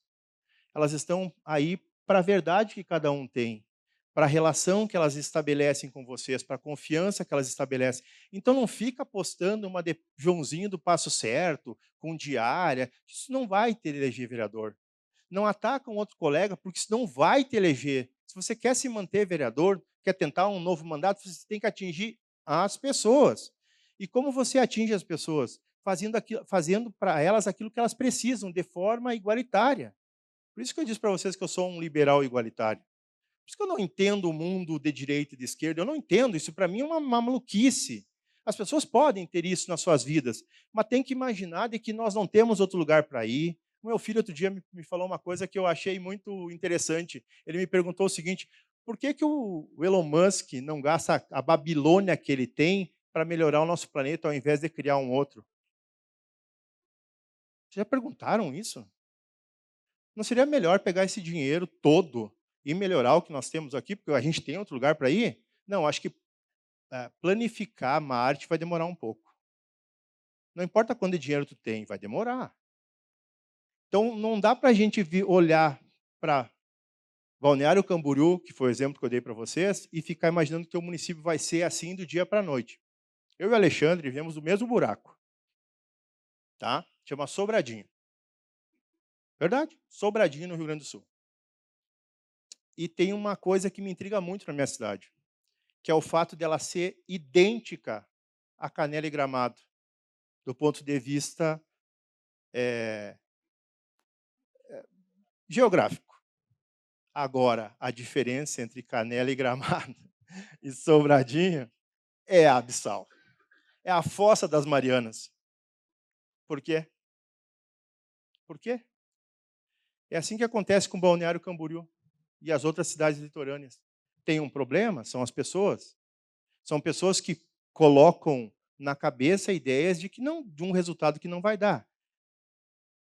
Elas estão aí para a verdade que cada um tem, para a relação que elas estabelecem com vocês, para a confiança que elas estabelecem. Então não fica postando uma de Joãozinho do Passo Certo, com diária, isso não vai te eleger vereador. Não ataca um outro colega, porque isso não vai te eleger. Se você quer se manter vereador, quer tentar um novo mandato, você tem que atingir as pessoas. E como você atinge as pessoas? Fazendo para elas aquilo que elas precisam, de forma igualitária. Por isso que eu disse para vocês que eu sou um liberal igualitário. Por isso que eu não entendo o mundo de direita e de esquerda. Eu não entendo. Isso para mim é uma maluquice. As pessoas podem ter isso nas suas vidas, mas tem que imaginar de que nós não temos outro lugar para ir. O meu filho outro dia me falou uma coisa que eu achei muito interessante. Ele me perguntou o seguinte: por que, que o Elon Musk não gasta a Babilônia que ele tem para melhorar o nosso planeta ao invés de criar um outro? Já perguntaram isso? Não seria melhor pegar esse dinheiro todo e melhorar o que nós temos aqui, porque a gente tem outro lugar para ir? Não, acho que planificar Marte vai demorar um pouco. Não importa quanto dinheiro tu tem, vai demorar. Então, não dá para a gente olhar para Balneário Camboriú, que foi o exemplo que eu dei para vocês, e ficar imaginando que o município vai ser assim do dia para a noite. Eu e o Alexandre vivemos o mesmo buraco. Tá? Chama Sobradinho. Verdade? Sobradinho, no Rio Grande do Sul. E tem uma coisa que me intriga muito na minha cidade, que é o fato dela ser idêntica a Canela e Gramado, do ponto de vista geográfico. Agora, a diferença entre Canela e Gramado e Sobradinho é abissal. É a Fossa das Marianas. Por quê? Por quê? É assim que acontece com Balneário Camboriú. e as outras cidades litorâneas. Tem um problema? São as pessoas. São pessoas que colocam na cabeça ideias de um resultado que não vai dar.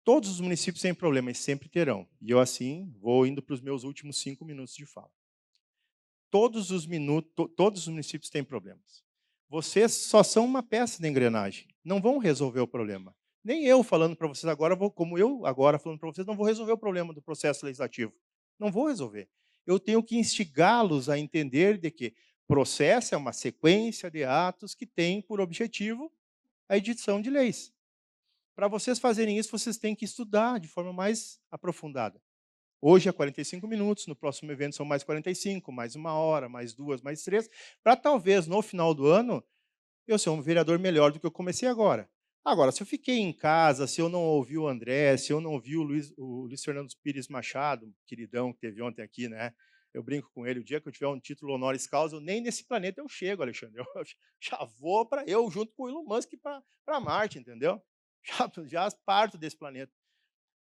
Todos os municípios têm problemas, sempre terão. E eu, assim, vou indo para os meus últimos 5 minutos de fala. Todos os municípios têm problemas. Vocês só são uma peça da engrenagem. Não vão resolver o problema. Nem eu falando para vocês agora, como eu agora falando para vocês, não vou resolver o problema do processo legislativo. Não vou resolver. Eu tenho que instigá-los a entender de que processo é uma sequência de atos que tem por objetivo a edição de leis. Para vocês fazerem isso, vocês têm que estudar de forma mais aprofundada. Hoje é 45 minutos, no próximo evento são mais 45, mais 1 hora, mais 2, mais 3, para talvez, no final do ano, eu ser um vereador melhor do que eu comecei agora. Agora, se eu fiquei em casa, se eu não ouvi o André, se eu não ouvi o Luiz Fernando Pires Machado, queridão que teve ontem aqui, né? Eu brinco com ele, o dia que eu tiver um título honoris causa, nem nesse planeta eu chego, Alexandre. Eu já vou para eu, junto com o Elon Musk, para Marte, entendeu? Já parto desse planeta.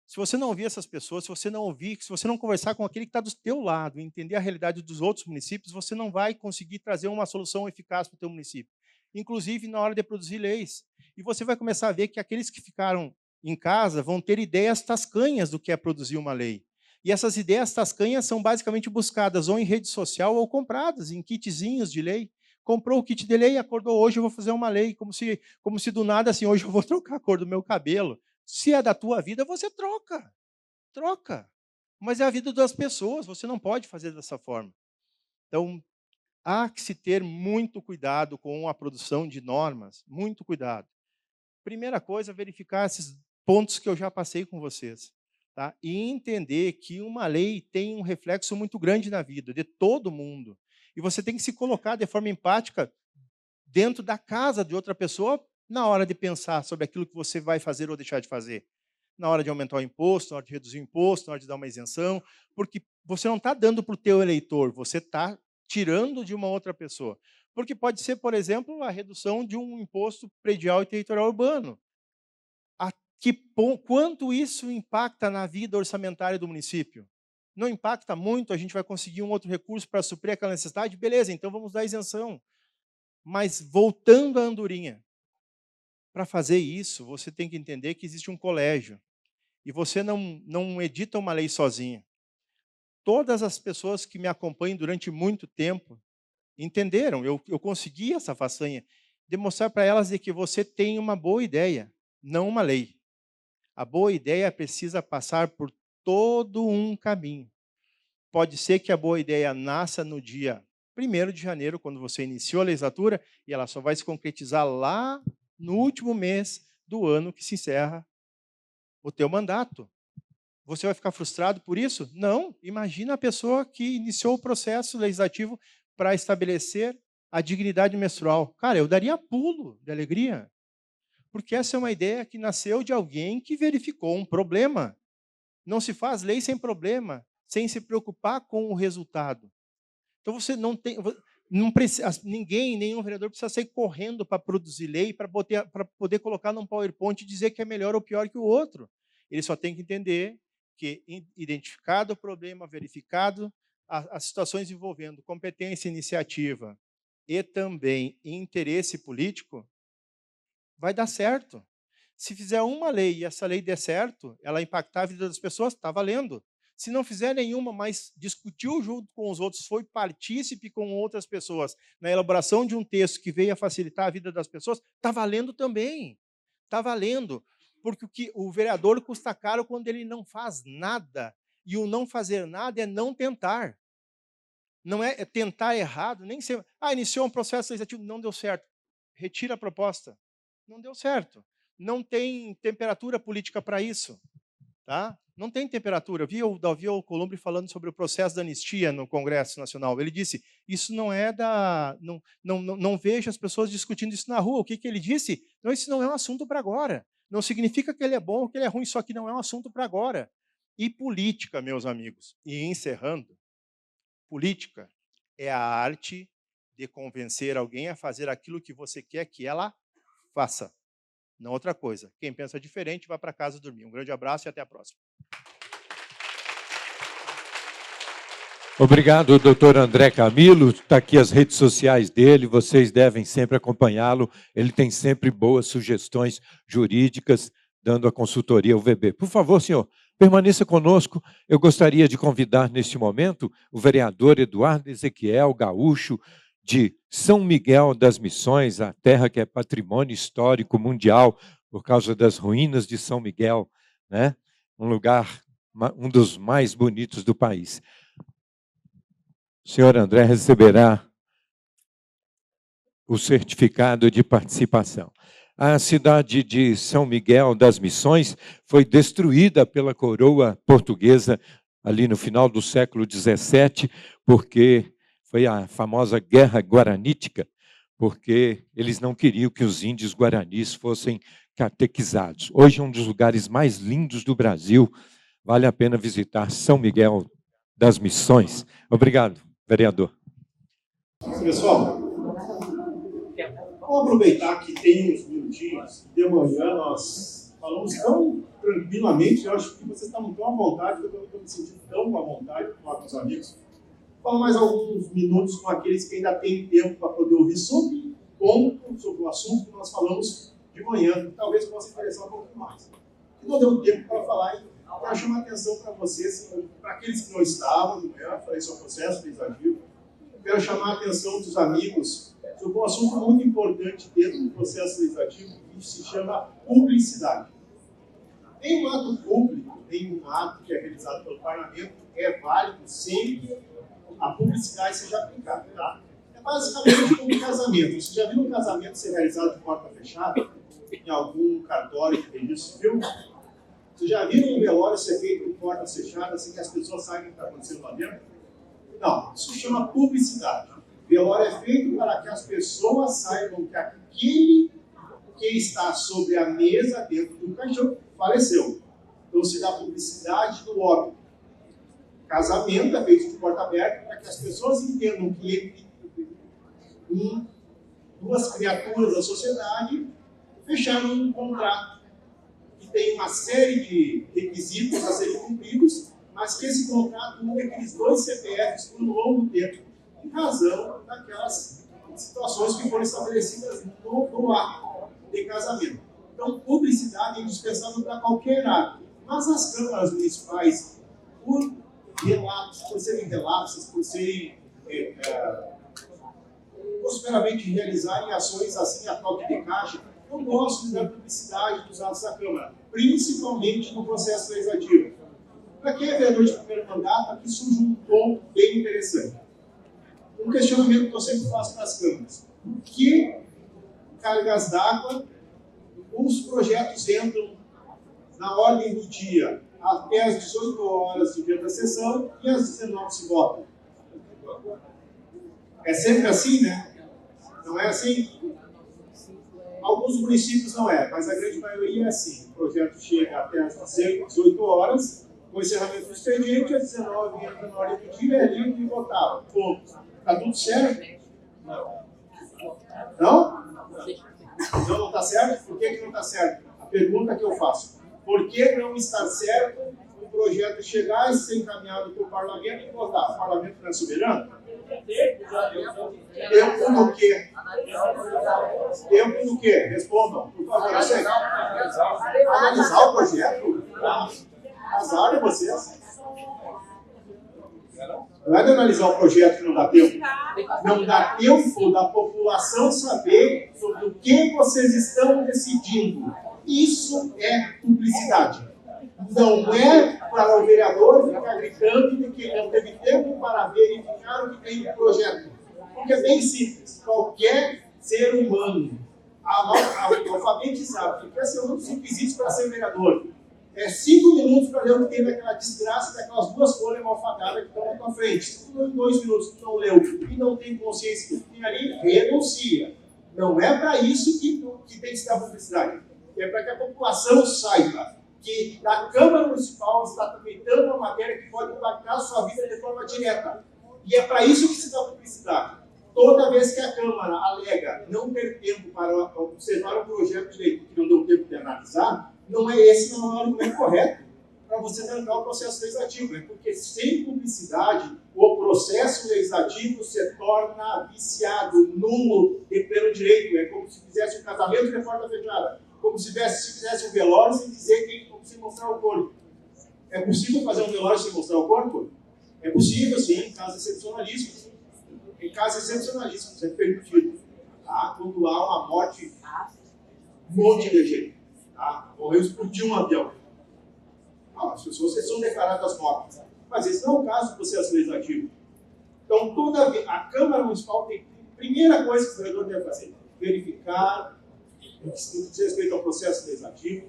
Se você não ouvir essas pessoas, se você não conversar com aquele que está do teu lado, entender a realidade dos outros municípios, você não vai conseguir trazer uma solução eficaz para o teu município. Inclusive na hora de produzir leis. E você vai começar a ver que aqueles que ficaram em casa vão ter ideias tascanhas do que é produzir uma lei. E essas ideias tascanhas são basicamente buscadas ou em rede social ou compradas em kitzinhos de lei. Comprou o kit de lei, acordou hoje eu vou fazer uma lei, como se do nada assim, hoje eu vou trocar a cor do meu cabelo. Se é da tua vida, você troca. Troca. Mas é a vida das pessoas, você não pode fazer dessa forma. Então, há que se ter muito cuidado com a produção de normas, muito cuidado. Primeira coisa, verificar esses pontos que eu já passei com vocês. Tá? E entender que uma lei tem um reflexo muito grande na vida de todo mundo. E você tem que se colocar de forma empática dentro da casa de outra pessoa na hora de pensar sobre aquilo que você vai fazer ou deixar de fazer. Na hora de aumentar o imposto, na hora de reduzir o imposto, na hora de dar uma isenção, porque você não está dando para o teu eleitor, você está tirando de uma outra pessoa. Porque pode ser, por exemplo, a redução de um imposto predial e territorial urbano. Quanto isso impacta na vida orçamentária do município? Não impacta muito, a gente vai conseguir um outro recurso para suprir aquela necessidade? Beleza, então vamos dar isenção. Mas voltando à andorinha, para fazer isso, você tem que entender que existe um colégio. E você não edita uma lei sozinha. Todas as pessoas que me acompanham durante muito tempo entenderam, eu consegui essa façanha, de mostrar para elas de que você tem uma boa ideia, não uma lei. A boa ideia precisa passar por todo um caminho. Pode ser que a boa ideia nasça no dia 1º de janeiro, quando você iniciou a legislatura, e ela só vai se concretizar lá no último mês do ano que se encerra o teu mandato. Você vai ficar frustrado por isso? Não. Imagina a pessoa que iniciou o processo legislativo para estabelecer a dignidade menstrual. Cara, eu daria pulo de alegria. Porque essa é uma ideia que nasceu de alguém que verificou um problema. Não se faz lei sem problema, sem se preocupar com o resultado. Então você não tem, não precisa, ninguém, nenhum vereador precisa sair correndo para produzir lei, para poder colocar num PowerPoint e dizer que é melhor ou pior que o outro. Ele só tem que entender que, identificado o problema, verificado as situações envolvendo competência, iniciativa e também interesse político, vai dar certo. Se fizer uma lei e essa lei der certo, ela impactar a vida das pessoas, está valendo. Se não fizer nenhuma, mas discutiu junto com os outros, foi partícipe com outras pessoas na elaboração de um texto que veio a facilitar a vida das pessoas, está valendo também. Está valendo. Porque o vereador custa caro quando ele não faz nada. E o não fazer nada é não tentar. Não é tentar errado, nem ser. Iniciou um processo legislativo, não deu certo. Retira a proposta. Não deu certo. Não tem temperatura política para isso. Tá? Não tem temperatura. Eu vi o Davi Alcolumbre falando sobre o processo da anistia no Congresso Nacional. Ele disse, isso não é da... Não vejo as pessoas discutindo isso na rua. O que ele disse? Não, isso não é um assunto para agora. Não significa que ele é bom ou que ele é ruim, só que não é um assunto para agora. E política, meus amigos, e encerrando, política é a arte de convencer alguém a fazer aquilo que você quer que ela faça. Não outra coisa. Quem pensa diferente, vá para casa dormir. Um grande abraço e até a próxima.
Obrigado, doutor André Camilo. Está aqui as redes sociais dele, vocês devem sempre acompanhá-lo. Ele tem sempre boas sugestões jurídicas, dando a consultoria ao VB. Por favor, senhor, permaneça conosco. Eu gostaria de convidar, neste momento, o vereador Eduardo Ezequiel Gaúcho, de São Miguel das Missões, a terra que é patrimônio histórico mundial, por causa das ruínas de São Miguel, né? Um lugar, um dos mais bonitos do país. O senhor André receberá o certificado de participação. A cidade de São Miguel das Missões foi destruída pela coroa portuguesa ali no final do século XVII, porque foi a famosa Guerra Guaranítica, porque eles não queriam que os índios guaranis fossem catequizados. Hoje é um dos lugares mais lindos do Brasil. Vale a pena visitar São Miguel das Missões. Obrigado, vereador.
Pessoal, vamos aproveitar que tem uns minutinhos. De manhã nós falamos tão tranquilamente, eu acho que vocês estavam tão à vontade, eu estou me sentindo tão à vontade de falar com os amigos. Falo mais alguns minutos com aqueles que ainda têm tempo para poder ouvir sobre o assunto que nós falamos de manhã, que talvez possa interessar um pouco mais. E não deu tempo para falar, então quero chamar a atenção para vocês, para aqueles que não estavam de manhã, falei sobre o processo legislativo. Quero chamar a atenção dos amigos sobre um assunto muito importante dentro do processo legislativo, que se chama publicidade. Em um ato público, em um ato que é realizado pelo parlamento, é válido sempre a publicidade seja aplicada. Tá? É basicamente como um casamento. Você já viu um casamento ser realizado de porta fechada? Em algum cartório que tem isso, viu? Você já viu um velório ser feito de porta fechada, assim que as pessoas saibam o que está acontecendo lá dentro? Não, isso chama publicidade. Velório é feito para que as pessoas saibam que aquele que está sobre a mesa dentro do caixão faleceu. Então se dá publicidade do óbito. Casamento é feito de porta aberta para que as pessoas entendam que entre duas criaturas da sociedade fecharam um contrato que tem uma série de requisitos a serem cumpridos, mas que esse contrato une aqueles dois CPFs por um longo tempo, em razão daquelas situações que foram estabelecidas no ato de casamento. Então, publicidade é indispensável para qualquer ato. Mas as câmaras municipais, por relatos, por serem relapsas, por serem prosperamente realizarem ações assim a toque de caixa, não gostam da publicidade dos atos da Câmara, principalmente no processo legislativo. Para quem é vereador de primeiro mandato, aqui surge um ponto bem interessante. Um questionamento que eu sempre faço para as câmaras. Que cargas d'água os projetos entram na ordem do dia até às 18 horas do dia da sessão e às 19 se vota? É sempre assim, né? Não é assim? Alguns municípios não é, mas a grande maioria é assim. O projeto chega até às 18 horas, com o encerramento do expediente, às 19 entra na ordem do dia, é lido e votado. Ponto. Está tudo certo? Não? Não? Então não está certo? Por que não está certo? A pergunta que eu faço. Por que não está certo o projeto chegar e ser encaminhado para o parlamento e votar? O parlamento não é soberano? Tempo no quê? Tempo no quê? Respondam, por favor. Analisar o projeto? Azar de vocês. Não é de analisar o projeto que não dá tempo. Não dá tempo da população saber sobre o que vocês estão decidindo. Isso é publicidade. Não é para o vereador ficar gritando de que não teve tempo para verificar o que tem no projeto. Porque é bem simples. Qualquer ser humano alfabetizado que quer ser um dos requisitos para ser vereador é 5 minutos para ler o que tem naquela desgraça daquelas duas folhas alfabetizadas que estão na tua frente. Se tu, em 2 minutos, tu não leu e não tem consciência do que tem ali, renuncia. Não é para isso que tem que ser a publicidade. É para que a população saiba que na Câmara Municipal está tramitando uma matéria que pode impactar a sua vida de forma direta. E é para isso que se dá publicidade. Toda vez que a Câmara alega não ter tempo para observar um projeto de lei que não deu tempo de analisar, não é esse o argumento correto para você trancar o processo legislativo. É porque sem publicidade, o processo legislativo se torna viciado, nulo, de pleno direito. É como se fizesse um casamento de porta fechada. Como se fizesse um velório sem dizer quem, sem mostrar o corpo. É possível fazer um velório sem mostrar o corpo? É possível, sim, em casos excepcionalíssimos. Em casos excepcionalíssimos, é permitido. Tá? Quando há uma morte, um monte de gente. Tá? Morreu, explodiu um avião. Não, as pessoas são declaradas mortas. Mas esse não é o caso do processo legislativo. Então, a Câmara Municipal tem a primeira coisa que o vereador deve fazer: verificar, no que diz respeito ao processo legislativo,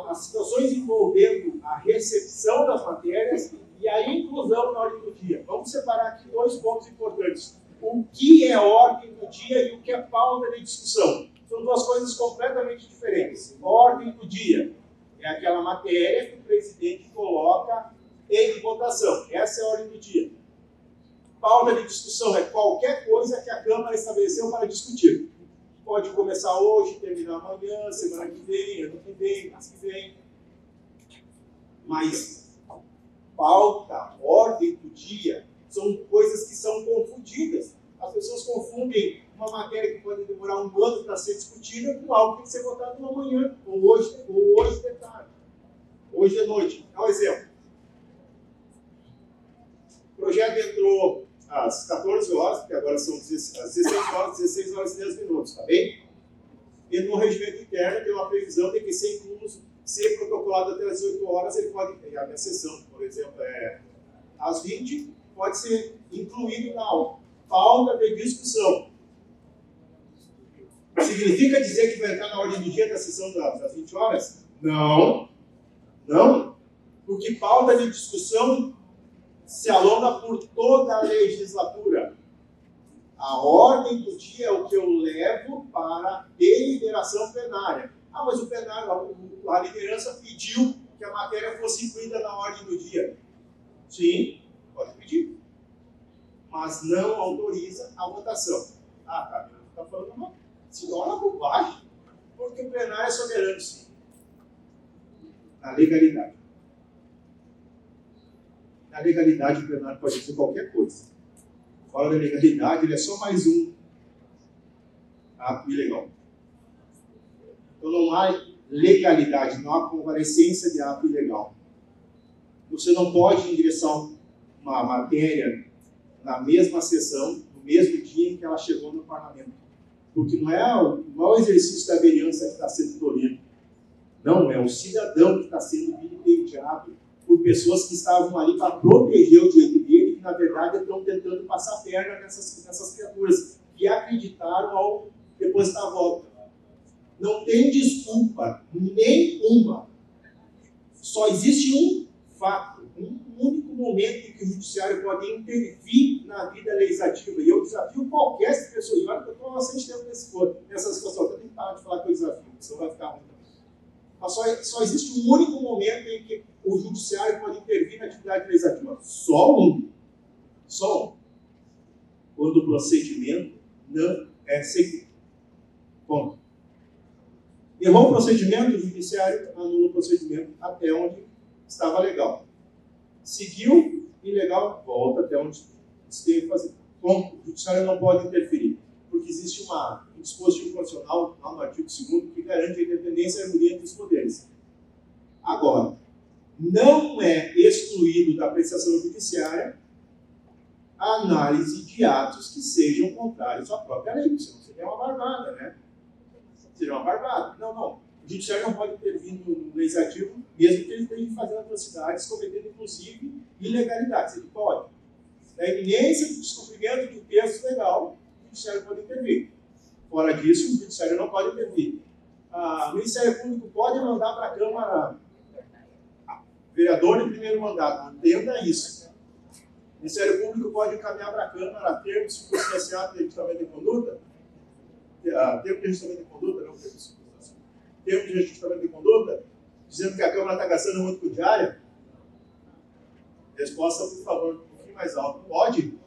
as situações envolvendo a recepção das matérias e a inclusão na ordem do dia. Vamos separar aqui dois pontos importantes. O que é ordem do dia e o que é pauta de discussão. São duas coisas completamente diferentes. Ordem do dia é aquela matéria que o presidente coloca em votação. Essa é a ordem do dia. Pauta de discussão é qualquer coisa que a Câmara estabeleceu para discutir. Pode começar hoje, terminar amanhã, semana que vem, ano que vem, mês que vem. Mas pauta, ordem do dia, são coisas que são confundidas. As pessoas confundem uma matéria que pode demorar um ano para ser discutida com algo que tem que ser votado amanhã, ou hoje de tarde, hoje de noite. Dá um exemplo. O projeto entrou às 14 horas, porque agora são às 16 horas e 10 minutos, tá bem? E no regimento interno tem uma previsão de que ser protocolado até as 8 horas, ele pode pegar a minha sessão, por exemplo, às 20, pode ser incluído na pauta de discussão. Significa dizer que vai entrar na ordem do dia da sessão das 20 horas? Não. Não. Porque pauta de discussão se alonga por toda a legislatura. A ordem do dia é o que eu levo para deliberação plenária. Ah, mas o plenário, a liderança pediu que a matéria fosse incluída na ordem do dia. Sim, pode pedir. Mas não autoriza a votação. Ah, tá, está falando uma senhora bobagem, porque o plenário é soberano, sim. Na legalidade. Na legalidade, o plenário pode dizer qualquer coisa. Fora da legalidade, ele é só mais um ato ilegal. Então não há legalidade, não há convalescência de ato ilegal. Você não pode ingressar uma matéria na mesma sessão, no mesmo dia em que ela chegou no parlamento. Porque não é o exercício da vereança que está sendo tolhido. Não, é o cidadão que está sendo vilipendiado por pessoas que estavam ali para proteger o direito dele, que na verdade estão tentando passar a perna nessas criaturas que acreditaram ao depositar voto. Não tem desculpa, nenhuma. Só existe um fato, um único momento em que o judiciário pode intervir na vida legislativa. E eu desafio qualquer pessoa, e olha que eu estou há bastante tempo nessa situação, eu tenho que parar de falar que eu desafio, senão vai ficar ruim. Mas só existe um único momento em que o judiciário pode intervir na atividade legislativa. Só um. Só um. Quando o procedimento não é seguido. Ponto. Errou o procedimento, o judiciário anula o procedimento até onde estava legal. Seguiu, ilegal, volta até onde se tem que fazer. Ponto. O judiciário não pode interferir, porque existe um dispositivo constitucional, no artigo 2º, que garante a independência e a harmonia entre os poderes. Agora, não é excluído da apreciação judiciária a análise de atos que sejam contrários à própria lei. Senão seria uma barbada, né? Seria uma barbada. Não. O judiciário não pode intervir no legislativo, mesmo que ele esteja fazendo atrocidades, cometendo, inclusive, ilegalidades. Ele pode. Na iminência do descumprimento de um texto legal, o judiciário pode intervir. Fora disso, o judiciário não pode intervir. O Ministério Público pode mandar para a Câmara vereador de primeiro mandato. Entenda isso. O Ministério Público pode encaminhar para a Câmara termos circunstanciados de ajustamento de conduta. Termo de ajustamento de conduta, não termo de circunstanciado. Termo de ajustamento de conduta, dizendo que a Câmara está gastando muito com diária. Resposta, por favor, um pouquinho mais alto. Pode?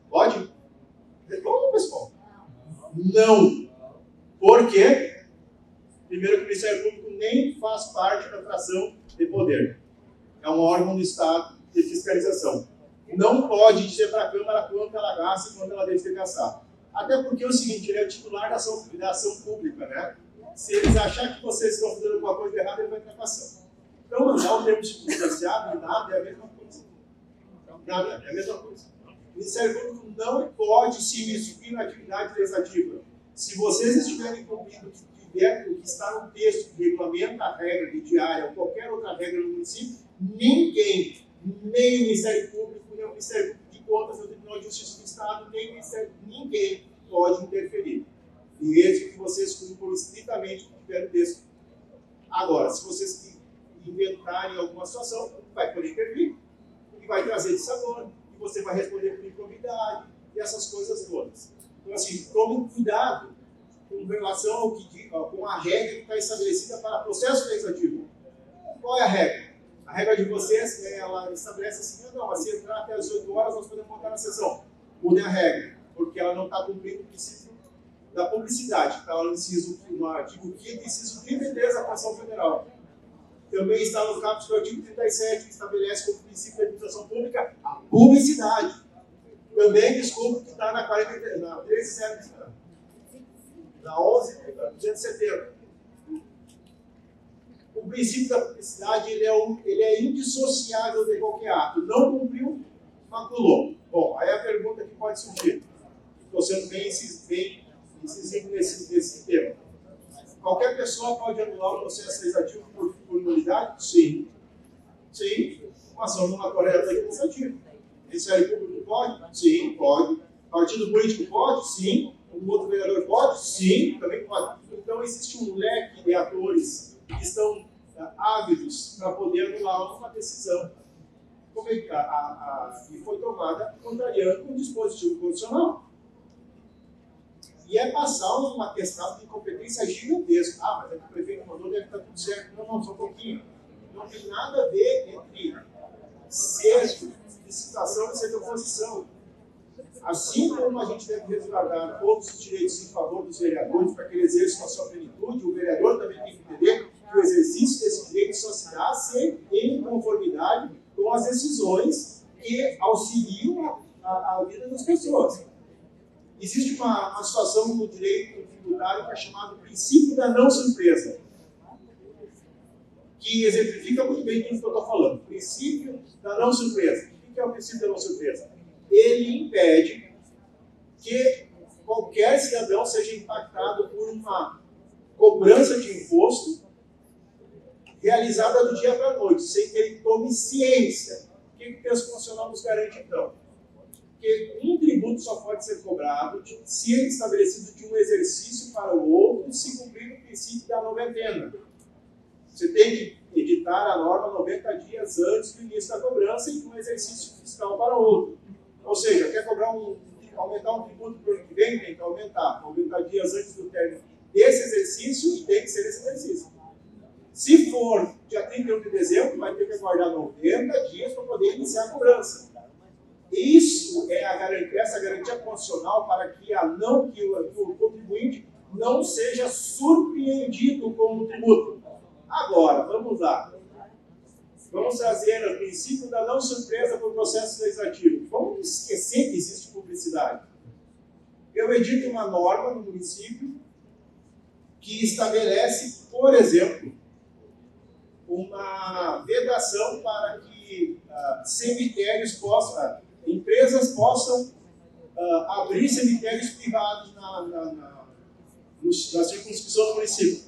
Pode? Responda, pessoal. Não. Por quê? Primeiro, que o Ministério Público nem faz parte da fração de poder. É um órgão do Estado de fiscalização. não pode dizer para a Câmara quanto ela gasta e quanto ela deve ter gastado. Até porque é o seguinte, ele é o titular da ação pública, né? Se eles acharem que vocês estão fazendo alguma coisa errada, ele vai entrar com ação. Então, mandar o termo circunstanciado, nada é a mesma coisa. Nada é a mesma coisa. O Ministério Público não pode se imiscuir na atividade legislativa. Se vocês estiverem cumprindo o que está no texto que regulamenta a regra de diária ou qualquer outra regra no município, ninguém, nem o Ministério Público, nem o Ministério Público de Contas, nem o Tribunal de Justiça do Estado, nem o Ministério, ninguém pode interferir. Desde que vocês cumpram estritamente o que tiver no texto. Agora, se vocês inventarem alguma situação, vai poder intervir, e vai trazer de sabor, e você vai responder por improbidade, e essas coisas todas. Então, assim, tomem cuidado com relação ao que, com a regra que está estabelecida para processo legislativo. Qual é a regra? A regra de vocês, ela estabelece assim, não, mas se entrar até às 8 horas, nós podemos montar na sessão. Mudem a regra, porque ela não está cumprindo o princípio da publicidade, está no artigo 5º, inciso 33 da Constituição Federal. Também está no caput do artigo 37, que estabelece como princípio da administração pública a publicidade. Também desculpa que está na 13.0, na 11.270. O princípio da publicidade ele é indissociável de qualquer ato. Não cumpriu, maculou. Bom, aí a pergunta que pode surgir. Estou sendo bem incisivo nesse tema. Qualquer pessoa pode anular o processo legislativo por nulidade? Sim. Sim. Uma ação nulatória legislativa. Ministério Público pode? Sim, pode. Partido político pode? Sim. Um outro vereador pode? Sim, também pode. Então, existe um leque de atores que estão ávidos para poder anular uma decisão que foi tomada contrariando o dispositivo constitucional. E é passar uma questão de incompetência gigantesca. Ah, mas é que o prefeito mandou, deve estar tudo certo. Não, só um pouquinho. Não tem nada a ver entre ser de citação e ser de oposição. Assim como a gente deve resguardar todos os direitos em favor dos vereadores para que eles exerçam a sua plenitude, o vereador também tem que entender que o exercício desse direito só se dá em conformidade com as decisões que auxiliam a vida das pessoas. Existe uma situação no direito tributário que é chamado princípio da não surpresa, que exemplifica muito bem tudo que eu estou falando. Princípio da não surpresa. O que é o princípio da não surpresa? Ele impede que qualquer cidadão seja impactado por uma cobrança de imposto realizada do dia para a noite, sem que ele tome ciência. O que o texto constitucional nos garante, então? Que um tributo só pode ser cobrado se ele é estabelecido de um exercício para o outro, se cumprir o princípio da noventena. Você tem que editar a norma 90 dias antes do início da cobrança e de um exercício fiscal para o outro. Ou seja, quer aumentar um tributo para o ano que vem, tem que aumentar 90 dias antes do término desse exercício e tem que ser esse exercício. Se for dia 31 de dezembro, vai ter que aguardar 90 dias para poder iniciar a cobrança. Isso é essa garantia constitucional para que o contribuinte não seja surpreendido com o tributo. Agora, vamos lá. Vamos trazer o princípio da não surpresa para o processo legislativo. Vamos esquecer que existe publicidade. Eu edito uma norma no município que estabelece, por exemplo, uma vedação para que empresas possam abrir cemitérios privados na circunscrição do município.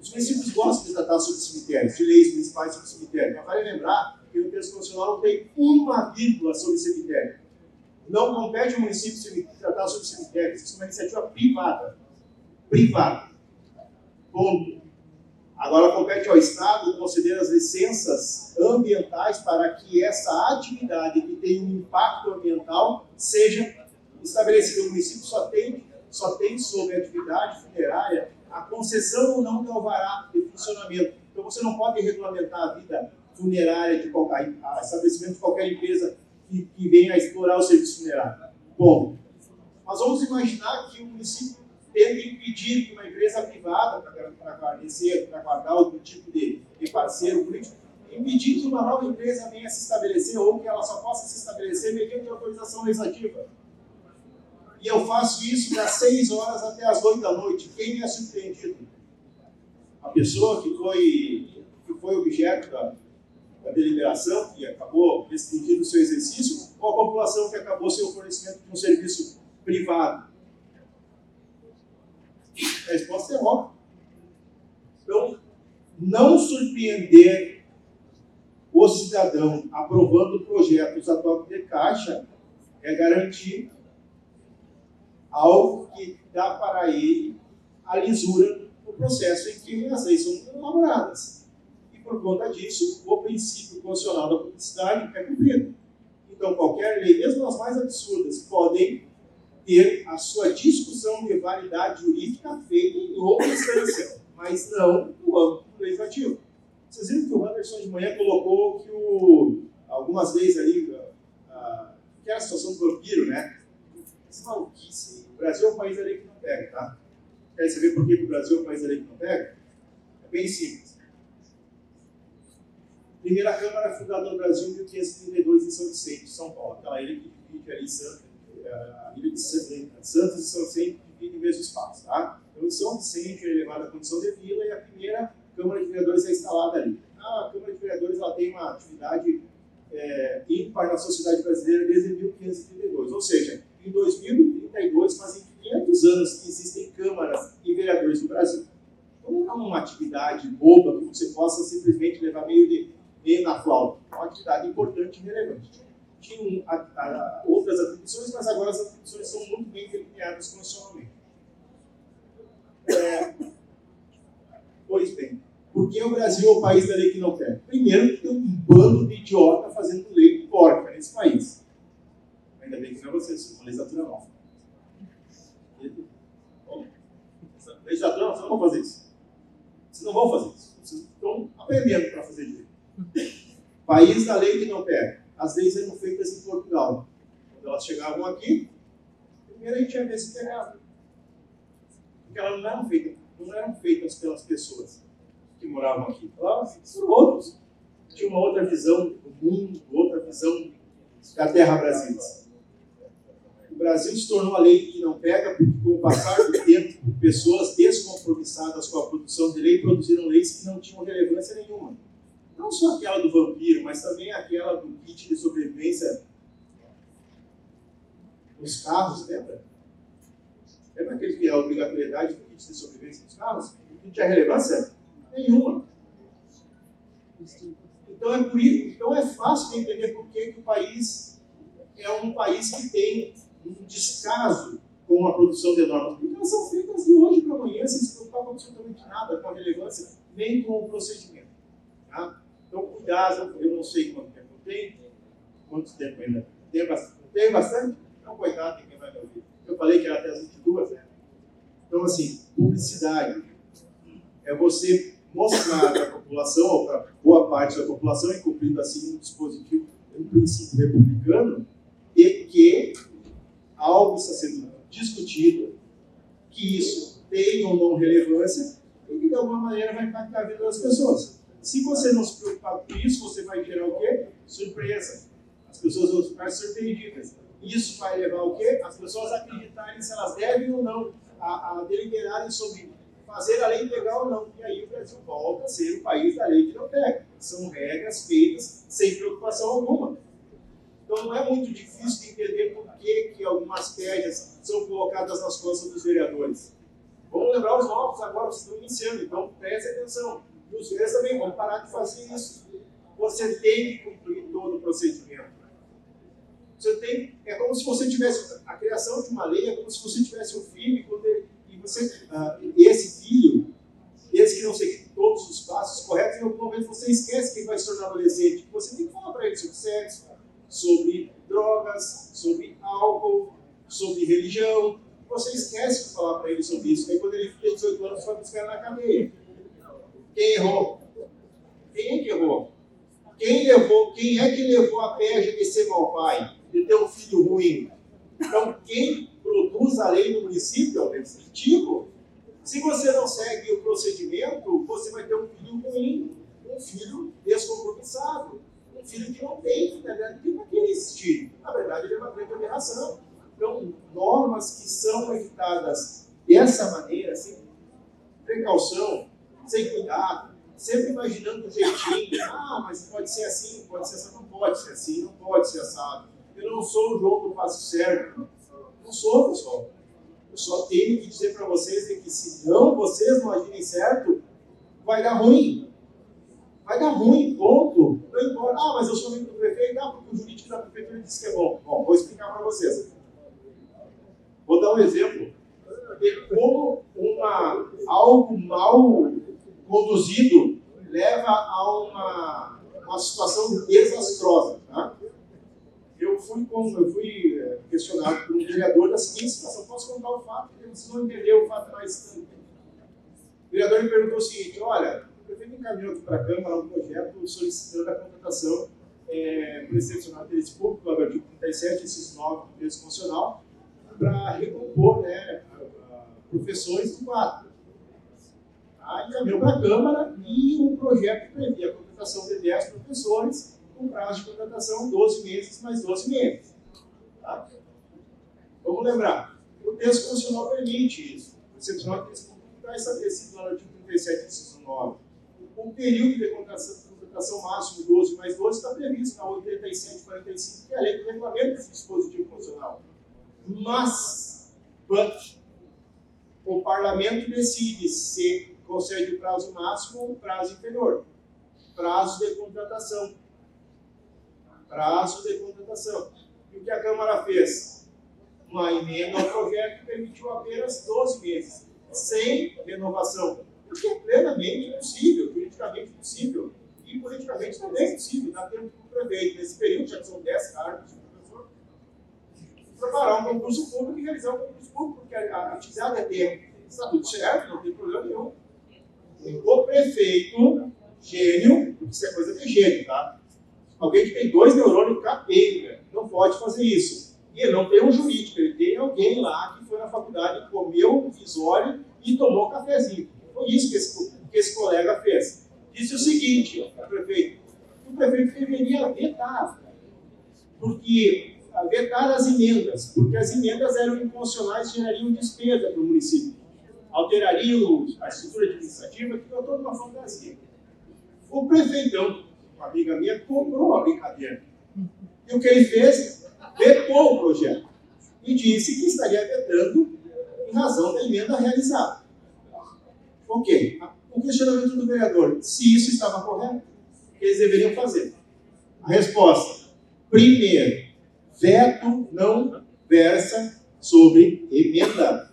Os municípios gostam de tratar sobre cemitérios, de leis municipais sobre cemitério. Mas vale lembrar que no texto constitucional não tem uma vírgula sobre cemitério. Não compete ao município tratar sobre cemitério. Isso é uma iniciativa privada. Privada. Ponto. Agora compete ao Estado conceder as licenças ambientais para que essa atividade que tem um impacto ambiental seja estabelecida. O município só tem sobre a atividade funerária a concessão ou não do alvará de funcionamento. Então você não pode regulamentar a vida funerária de estabelecimento de qualquer empresa que venha a explorar o serviço funerário. Bom, mas vamos imaginar que o município tenta impedir que uma empresa privada, para guardar algum tipo de parceiro político, impedir que uma nova empresa venha se estabelecer ou que ela só possa se estabelecer mediante autorização legislativa. E eu faço isso das 6 horas até as 8 da noite. Quem me é surpreendido? A pessoa que foi objeto da deliberação, que acabou restringindo o seu exercício, ou a população que acabou sem o fornecimento de um serviço privado? A resposta é óbvia. Então, não surpreender o cidadão aprovando projetos a toque de caixa é garantir algo que dá para ele a lisura no processo em que as leis são elaboradas. E por conta disso, o princípio constitucional da publicidade é cumprido. Então, qualquer lei, mesmo as mais absurdas, podem ter a sua discussão de validade jurídica feita em outra instância, mas não no âmbito legislativo. Vocês viram que o Anderson de manhã colocou que algumas leis ali, que era a situação do vampiro, né? Isso é maluquice. O Brasil é um país da lei que não pega, tá? Quer saber por que o Brasil é um país da lei que não pega? É bem simples. Primeira Câmara fundada no Brasil em 1532 em São Vicente, São Paulo. Aquela ilha que divide ali a ilha de Santos e São Vicente dividem o mesmo espaço, tá? Então, em São Vicente é elevada à condição de vila e a primeira Câmara de Vereadores é instalada ali. A Câmara de Vereadores ela tem uma atividade ímpar na sociedade brasileira desde 1532, ou seja, em 2032 fazem 500 anos que existem câmaras e vereadores no Brasil. Então não é uma atividade boba que você possa simplesmente levar meio na flauta. É uma atividade importante e relevante. Tinham outras atribuições, mas agora as atribuições são muito bem delineadas constitucionalmente. Pois bem, por que o Brasil é o país da lei que não quer? Primeiro, porque tem um bando de idiota fazendo lei porca nesse país. Ainda bem que não é vocês, uma legislatura nova. Legislatura nova, vocês não vão fazer isso. Vocês não vão fazer isso. Vocês estão aprendendo para fazer direito. País da lei que não quer. As leis eram feitas em Portugal. Quando elas chegavam aqui, primeiro a gente ia ver se pegava. Porque elas não eram feitas pelas pessoas que moravam aqui. Elas foram outros. Tinha uma outra visão do mundo, outra visão da terra brasileira. O Brasil se tornou a lei que não pega porque, com o passar do tempo, pessoas descompromissadas com a produção de lei produziram leis que não tinham relevância nenhuma. Não só aquela do vampiro, mas também aquela do kit de sobrevivência nos carros, lembra? Lembra aquele que é a obrigatoriedade do kit de sobrevivência nos carros? Não tinha relevância nenhuma. Então é por isso, então é fácil de entender por que o país é um país que tem um descaso com a produção de normas, porque elas são feitas de hoje para amanhã, sem se preocupar com absolutamente nada, com a relevância, nem com o procedimento. Tá? Então, cuidado, eu não sei quanto tempo tem, quanto tempo ainda tem bastante? Não, coitado, tem quem vai me ouvir. Eu falei que era até as 22, né? Então, assim, publicidade é você mostrar para a população, ou para boa parte da população, e cumprindo assim um dispositivo, um princípio republicano, de que algo está sendo discutido, que isso tem ou não relevância, e que de alguma maneira vai impactar a vida das pessoas. Se você não se preocupar com isso, você vai gerar o quê? Surpresa. As pessoas vão ficar surpreendidas. Isso vai levar ao quê? As pessoas acreditarem se elas devem ou não, a deliberarem sobre fazer a lei legal ou não. E aí o Brasil volta a ser o país da lei que não pega. São regras feitas sem preocupação alguma. Então não é muito difícil de entender por que algumas pegas são colocadas nas costas dos vereadores. Vamos lembrar os novos agora, vocês estão iniciando, então preste atenção. E os velhos também vão parar de fazer isso. Você tem que cumprir todo o procedimento. É como se você tivesse a criação de uma lei, é como se você tivesse um filho e você, esse filho, desde que não seguir todos os passos corretos, em algum momento você esquece que ele vai se tornar adolescente. Você tem que falar para ele sobre sexo, sobre drogas, sobre álcool, sobre religião. Você esquece de falar para ele sobre isso. Aí quando ele tem 18 anos, você vai buscar na cadeia. Quem errou? Quem é que errou? Quem é que levou a peja de ser mau pai? De ter um filho ruim? Então, quem produz a lei no município é o executivo. Se você não segue o procedimento, você vai ter um filho ruim, um filho descompromissado. sempre imaginando um jeitinho. Ah, mas pode ser assim, pode ser assim, não pode ser assim, não pode ser assado. Eu não sou o João do Passo Certo. Não sou, pessoal. Eu só tenho que dizer para vocês que se não vocês não agirem certo, vai dar ruim. Vai dar ruim, ponto. Não importa. Ah, mas eu sou amigo do prefeito. Ah, porque o jurídico da prefeitura disse que é bom. Bom, vou explicar para vocês. Vou dar um exemplo de como algo mal conduzido leva a uma situação desastrosa. Tá? Eu fui questionado por um vereador da seguinte situação. Posso contar o fato? Porque você não entendeu o fato mais tanto. O vereador me perguntou o seguinte: olha, o prefeito encaminhou aqui para a Câmara um projeto solicitando a contratação por excepcional interesse público, do artigo 37, inciso 9 do texto constitucional, para recompor professores do quadro. Encaminhou para a Câmara e o projeto previa a contratação de 10 professores com prazo de contratação 12 meses mais 12 meses. Tá? Vamos lembrar, o texto constitucional permite isso. O excepcional interesse público está estabelecido no artigo 37, inciso 9. O período de contratação máximo 12 mais 12 está previsto na 8745, que é a lei do regulamento desse dispositivo constitucional. Mas o parlamento decide se concede o prazo máximo ou o prazo inferior. Prazo de contratação. Prazo de contratação. E o que a Câmara fez? Uma emenda ao projeto que permitiu apenas 12 meses, sem renovação. O que é plenamente possível, juridicamente possível. E politicamente também possível. Dá tempo para o prefeito, nesse período, já que são 10 cargos de professor, preparar um concurso público e realizar um concurso público, porque a atividade é tempo. Está tudo certo, não tem problema nenhum. O prefeito, gênio, porque isso é coisa de gênio, tá? Alguém que tem 2 neurônios capenga não pode fazer isso. E ele não tem um jurídico, ele tem alguém lá que foi na faculdade, comeu um visório e tomou cafezinho. Foi isso que esse colega fez. Disse o seguinte ao prefeito: o prefeito deveria vetar, vetar as emendas, porque as emendas eram inconstitucionais e gerariam despesa para o município. Alterariam a estrutura administrativa, que foi toda uma fantasia. O prefeitão, uma amiga minha, comprou a brincadeira. E o que ele fez? Vetou o projeto. E disse que estaria vetando em razão da emenda realizada. Ok. O questionamento do vereador: se isso estava correto, o que eles deveriam fazer? A resposta: primeiro, veto não versa sobre emenda.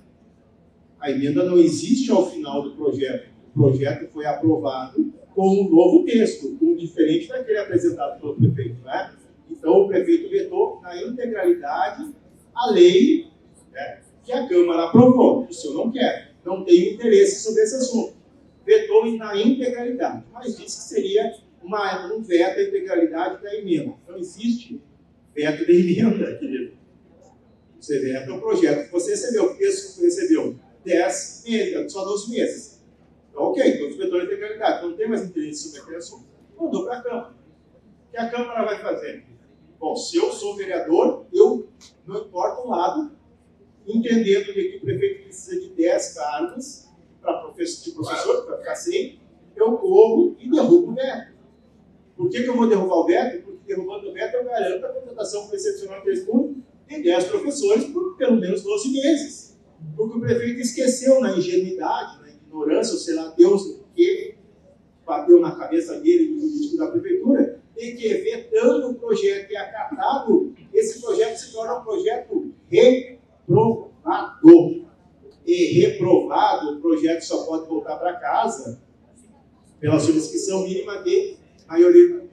A emenda não existe ao final do projeto. O projeto foi aprovado com um novo texto, diferente daquele apresentado pelo prefeito. Né? Então, o prefeito vetou na integralidade a lei, né, que a Câmara aprovou. O senhor não quer, não tem interesse sobre esse assunto. Vetou na integralidade, mas disse que seria um veto à integralidade da emenda. Não existe veto da emenda, querido. Você veta o projeto que você recebeu, o texto que você recebeu. 10 meses, só 12 meses. Então, ok, então você vetou a integralidade, não tem mais interesse sobre aquele assunto. Mandou para a Câmara. O que a Câmara vai fazer? Bom, se eu sou vereador, eu, não importa o lado, entendendo que o prefeito precisa de 10 cargos de professor, para ficar sem, eu corro e derrubo o veto. Por que eu vou derrubar o veto? Porque derrubando o veto eu garanto a contratação excepcional de 10 professores por pelo menos 12 meses. Porque o prefeito esqueceu na ingenuidade, na ignorância, ou sei lá, Deus o que bateu na cabeça dele, do jurídico da prefeitura, e que vetando o projeto e acatado, esse projeto se torna um projeto reprovado. E reprovado, o projeto só pode voltar para casa pela subscrição mínima de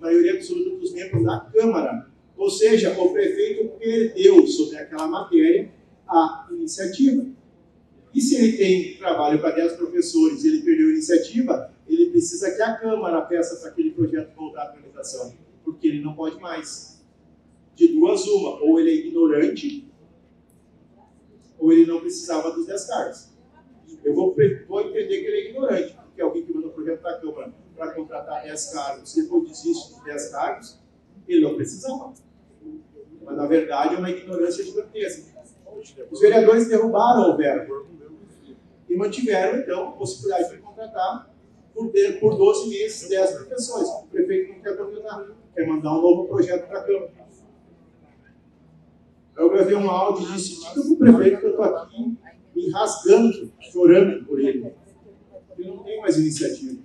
maioria absoluta dos membros da Câmara. Ou seja, o prefeito perdeu sobre aquela matéria a iniciativa. E se ele tem trabalho para 10 professores e ele perdeu a iniciativa, ele precisa que a Câmara peça para aquele projeto voltar à tramitação, porque ele não pode mais. De duas uma, ou ele é ignorante, ou ele não precisava dos 10 cargos. Eu vou entender que ele é ignorante, porque alguém que manda o projeto da Câmara para contratar 10 cargos, depois desiste dos 10 cargos, ele não precisava. Mas, na verdade, é uma ignorância gigantesca. Os vereadores derrubaram o verbo e mantiveram, então, a possibilidade de contratar por 12 meses, 10 profissões. O prefeito não quer contratar, quer mandar um novo projeto para a Câmara. Eu gravei um áudio e disse: diga para o prefeito que eu estou aqui me rasgando, chorando por ele. Ele não tem mais iniciativa.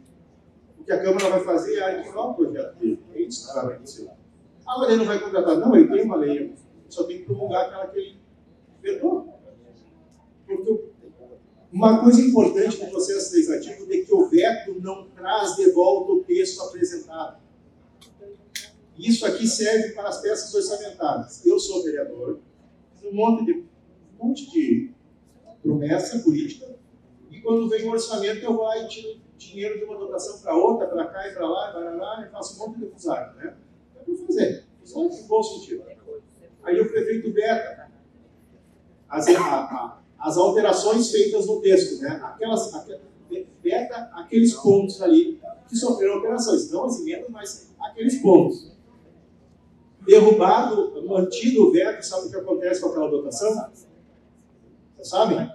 O que a Câmara vai fazer é arquivar o projeto dele. É isso que vai acontecer. Ah, mas ele não vai contratar. Não, ele tem uma lei. Só tem que promulgar aquela que ele vetou. Porque uma coisa importante no processo legislativo é que o veto não traz de volta o texto apresentado. Isso aqui serve para as peças orçamentárias. Eu sou vereador, fiz um monte de promessa política, e quando vem o orçamento eu vou lá e tiro dinheiro de uma dotação para outra, para cá e para lá, e faço um monte de fusar, né? É para fazer, só em bom sentido. Aí o prefeito veta as alterações feitas no texto, né? Veta aqueles pontos ali que sofreram alterações, não as emendas, mas aqueles pontos. Derrubado, mantido o veto, sabe o que acontece com aquela dotação? Vocês sabem?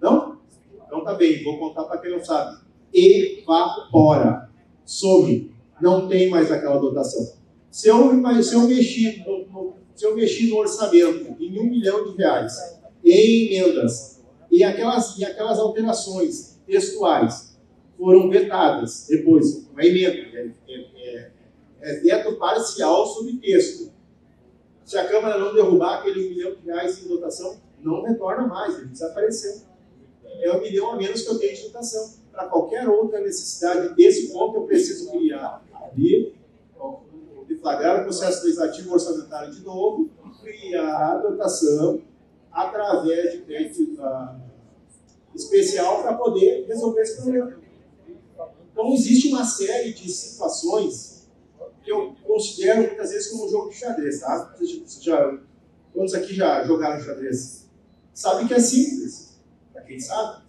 Não? Então tá bem, vou contar para quem não sabe. Evapora, some, não tem mais aquela dotação. Se eu mexi no orçamento em R$1 milhão em emendas e aquelas alterações textuais foram vetadas depois, uma emenda, é veto parcial sobre texto. Se a Câmara não derrubar aquele R$1 milhão em dotação, não retorna mais, ele desapareceu. É R$1 milhão a menos que eu tenho de dotação. Para qualquer outra necessidade desse ponto, eu preciso criar ali, deflagrar o processo legislativo orçamentário de novo, criar a dotação através de crédito especial para poder resolver esse problema. Então, existe uma série de situações que eu considero muitas vezes como um jogo de xadrez, tá? Quantos aqui já jogaram xadrez? Sabem que é simples, para quem sabe.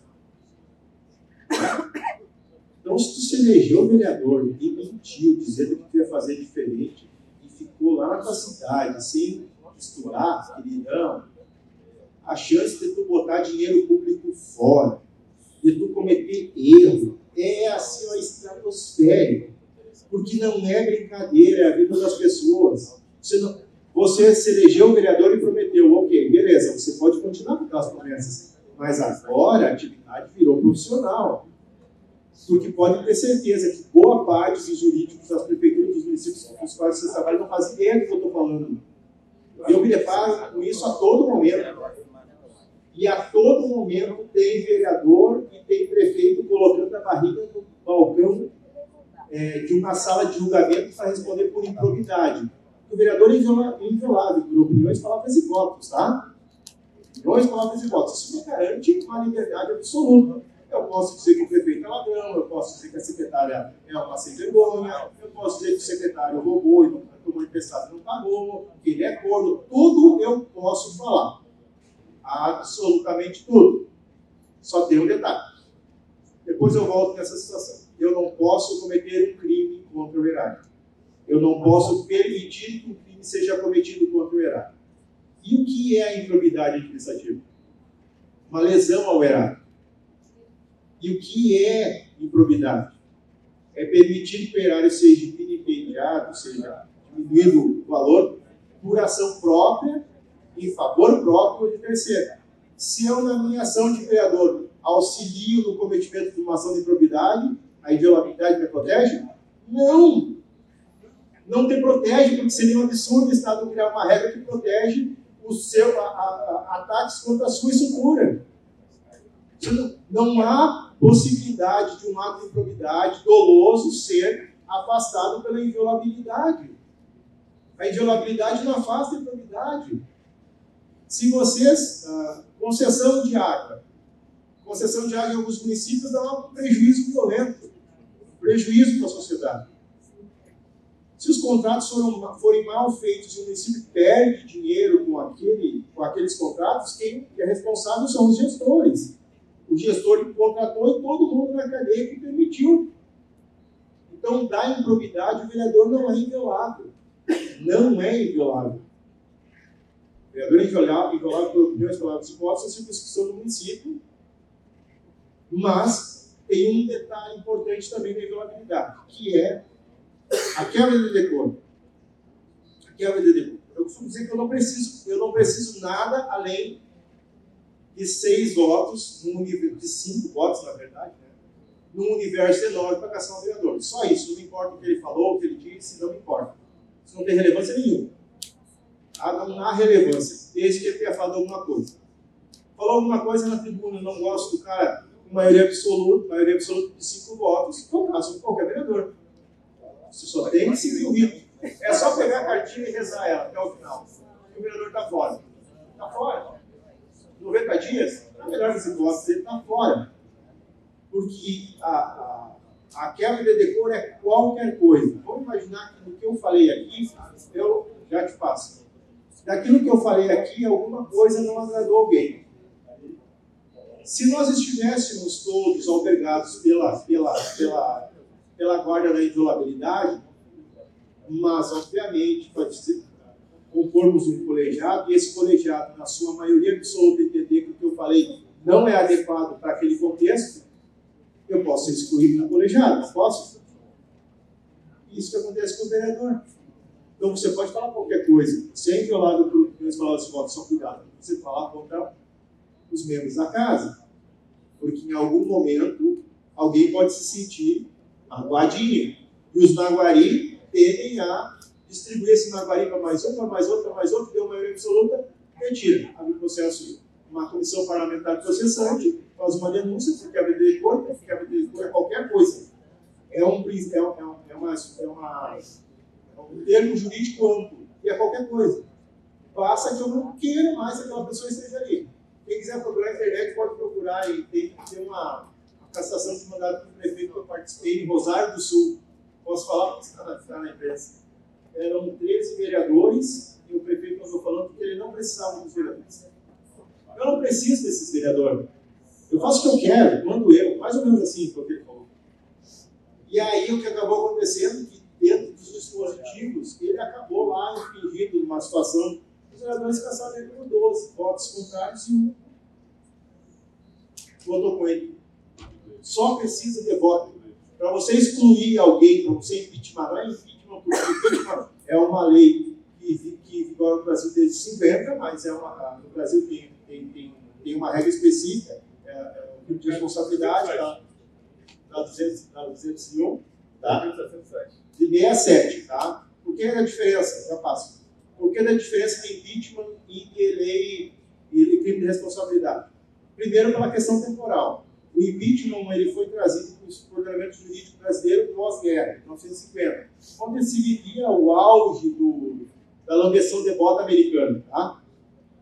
Então, se tu se elegeu vereador, ninguém mentiu, dizendo que tu ia fazer diferente, e ficou lá na tua cidade, sem estudar, queridão, a chance de tu botar dinheiro público fora, de tu cometer erro, é assim, uma estratosférica. Porque não é brincadeira, é a vida das pessoas. Você se elegeu vereador e prometeu, ok, beleza, você pode continuar com aquelas promessas, mas agora a atividade virou profissional. Porque pode ter certeza que boa parte dos jurídicos das prefeituras, dos municípios com os quais vocês trabalham, não fazem ideia do que eu estou falando. Eu me deparo com isso a todo momento. E a todo momento tem vereador e tem prefeito colocando a barriga no balcão de uma sala de julgamento para responder por improbidade. O vereador é inviolável por opiniões, palavras e votos, tá? Opiniões, palavras e votos. Isso me garante uma liberdade absoluta. Eu posso dizer que o prefeito é ladrão, eu posso dizer que a secretária é uma sem vergonha, eu posso dizer que o secretário roubou e não tomou emprestado e não pagou, que ele é corno, tudo eu posso falar. Absolutamente tudo. Só tem um detalhe. Depois eu volto nessa situação. Eu não posso cometer um crime contra o erário. Eu não posso permitir que um crime seja cometido contra o erário. E o que é a improbidade administrativa? Uma lesão ao erário. E o que é improbidade? É permitir que o erário seja vilipendiado, seja diminuído o valor, por ação própria, em favor próprio de terceiro. Se eu, na minha ação de vereador, auxilio no cometimento de uma ação de improbidade, a inviolabilidade me protege? Não! Não te protege, porque seria um absurdo o Estado criar uma regra que protege ataques contra a sua estrutura. Não há possibilidade de um ato de improbidade doloso ser afastado pela inviolabilidade. A inviolabilidade não afasta a improbidade. Se vocês, concessão de água em alguns municípios dá um prejuízo violento, prejuízo para a sociedade. Se os contratos forem mal feitos e o município perde dinheiro com aqueles contratos, quem é responsável são os gestores. O gestor que contratou e todo mundo na cadeia que permitiu. Então, da improbidade, o vereador não é inviolável. Não é inviolável. O vereador é inviolável por opiniões, palavras e votos, a circunscrição do município, mas tem um detalhe importante também da inviolabilidade, que é a quebra de decoro. A quebra de decoro. Eu costumo dizer que eu não preciso nada além de 6 votos, de 5 votos, na verdade, né? Num universo enorme para caçar um vereador. Só isso, não importa o que ele falou, o que ele disse, não importa. Isso não tem relevância nenhuma. Não há relevância, desde que ele tenha falado alguma coisa. Falou alguma coisa na tribuna, não gosto do cara, com maioria absoluta de 5 votos, eu caço qualquer vereador. Você só tem que seguir o rito. É só pegar a cartilha e rezar ela até o final. E o vereador está fora. Está fora. 90 dias, na melhor das hipóteses, ele está fora. Porque a quebra de decoro é qualquer coisa. Vamos imaginar que do que eu falei aqui, eu já te passo. Daquilo que eu falei aqui, alguma coisa não agradou alguém. Se nós estivéssemos todos albergados pela guarda da inviolabilidade, mas, obviamente, compormos um colegiado, e esse colegiado, na sua maioria absoluta, entender que o que eu falei não é adequado para aquele contexto, eu posso ser excluído do colegiado, não posso? Isso que acontece com o vereador. Então, você pode falar qualquer coisa, sem violar o grupo, meus palavras de voto, só cuidado, você falar contra os membros da casa, porque em algum momento alguém pode se sentir magoadinho, e os maguari tendem a distribuir esse maguari para mais outro, deu maioria absoluta, retira, abre o processo, uma comissão parlamentar processante, faz uma denúncia, porque a decoro é qualquer coisa. É um termo jurídico amplo, e é qualquer coisa. Basta que eu não queira mais que aquela pessoa esteja ali. Quem quiser procurar na internet pode procurar, e tem uma cassação de mandado do prefeito que eu participei em Rosário do Sul. Posso falar porque está na imprensa. Eram 13 vereadores e o prefeito andou falando que ele não precisava dos vereadores. Eu não preciso desses vereadores. Eu faço o que eu quero, mando eu, mais ou menos assim, foi o que ele falou. E aí o que acabou acontecendo, que dentro dos dispositivos, ele acabou lá infringindo numa situação, os vereadores cassaram ele por 12 votos contrários e 1 votou com ele. Só precisa de voto. Para você excluir alguém, para você impeachment, não é impeachment, porque impeachment é uma lei que vigora no Brasil desde 50, mas no Brasil tem uma regra específica, o tipo de responsabilidade da 201, tá? De 67, tá? Por que a diferença? Já passo. Por que a diferença de impeachment e de lei e crime de responsabilidade? Primeiro, pela questão temporal. O impeachment ele foi trazido para o ordenamento jurídico brasileiro pós-guerra, em 1950, onde se vivia o auge da lambeção de bota americana. Tá?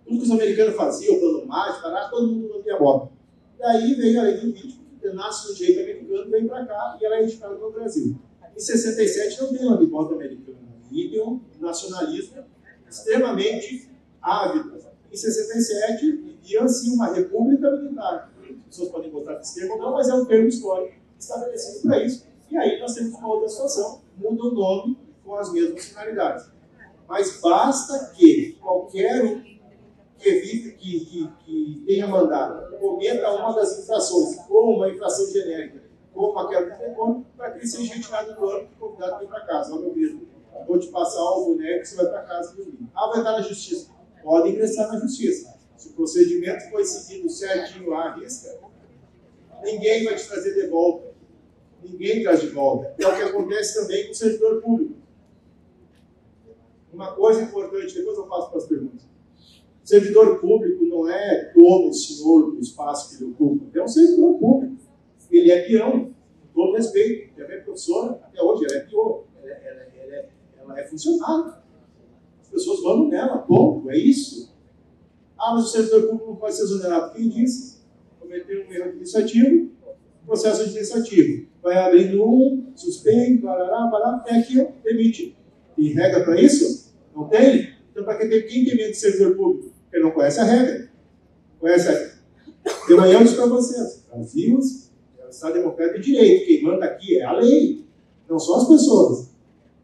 Tudo que os americanos faziam, o plano mágico, todo mundo lambia a bota. Daí veio a lei do impeachment, que nasce no direito americano, vem para cá e ela é editada no Brasil. Em 67 não tem lambibota americana, e tem um nacionalismo extremamente ávido. Em 67, vivia-se uma república militar. As pessoas podem botar de esquerda ou não, mas é um termo histórico estabelecido para isso. E aí nós temos uma outra situação, muda o nome com as mesmas finalidades. Mas basta que qualquer um que tenha mandado cometa uma das infrações, ou uma infração genérica, ou uma quebra de decoro, para que ele seja retirado do âmbito e convidado para ir para casa. Ó, meu filho, vou te passar o boneco, você vai para casa dormir. Vai estar na justiça. Pode ingressar na justiça. Se o procedimento foi seguido certinho à risca, ninguém vai te trazer de volta. Ninguém traz de volta. É o que acontece também com o servidor público. Uma coisa importante, depois eu passo para as perguntas. O servidor público não é dono, senhor do espaço que ele ocupa. É um servidor público. Ele é peão, com todo respeito. A minha professora, até hoje, ela é peão. Ela é funcionária. As pessoas mandam nela, pouco, é isso. Mas o servidor público não pode ser exonerado. Quem disse? Cometeu um erro administrativo, processo administrativo. Vai abrindo suspeito, parará, até que demite. Tem regra para isso? Não tem? Então, para quem tem medo de servidor público? Porque não conhece a regra. Conhece a regra. De manhã eu disse para vocês, Brasil é o Estado Democrático de Direito. Quem manda aqui é a lei, não são as pessoas.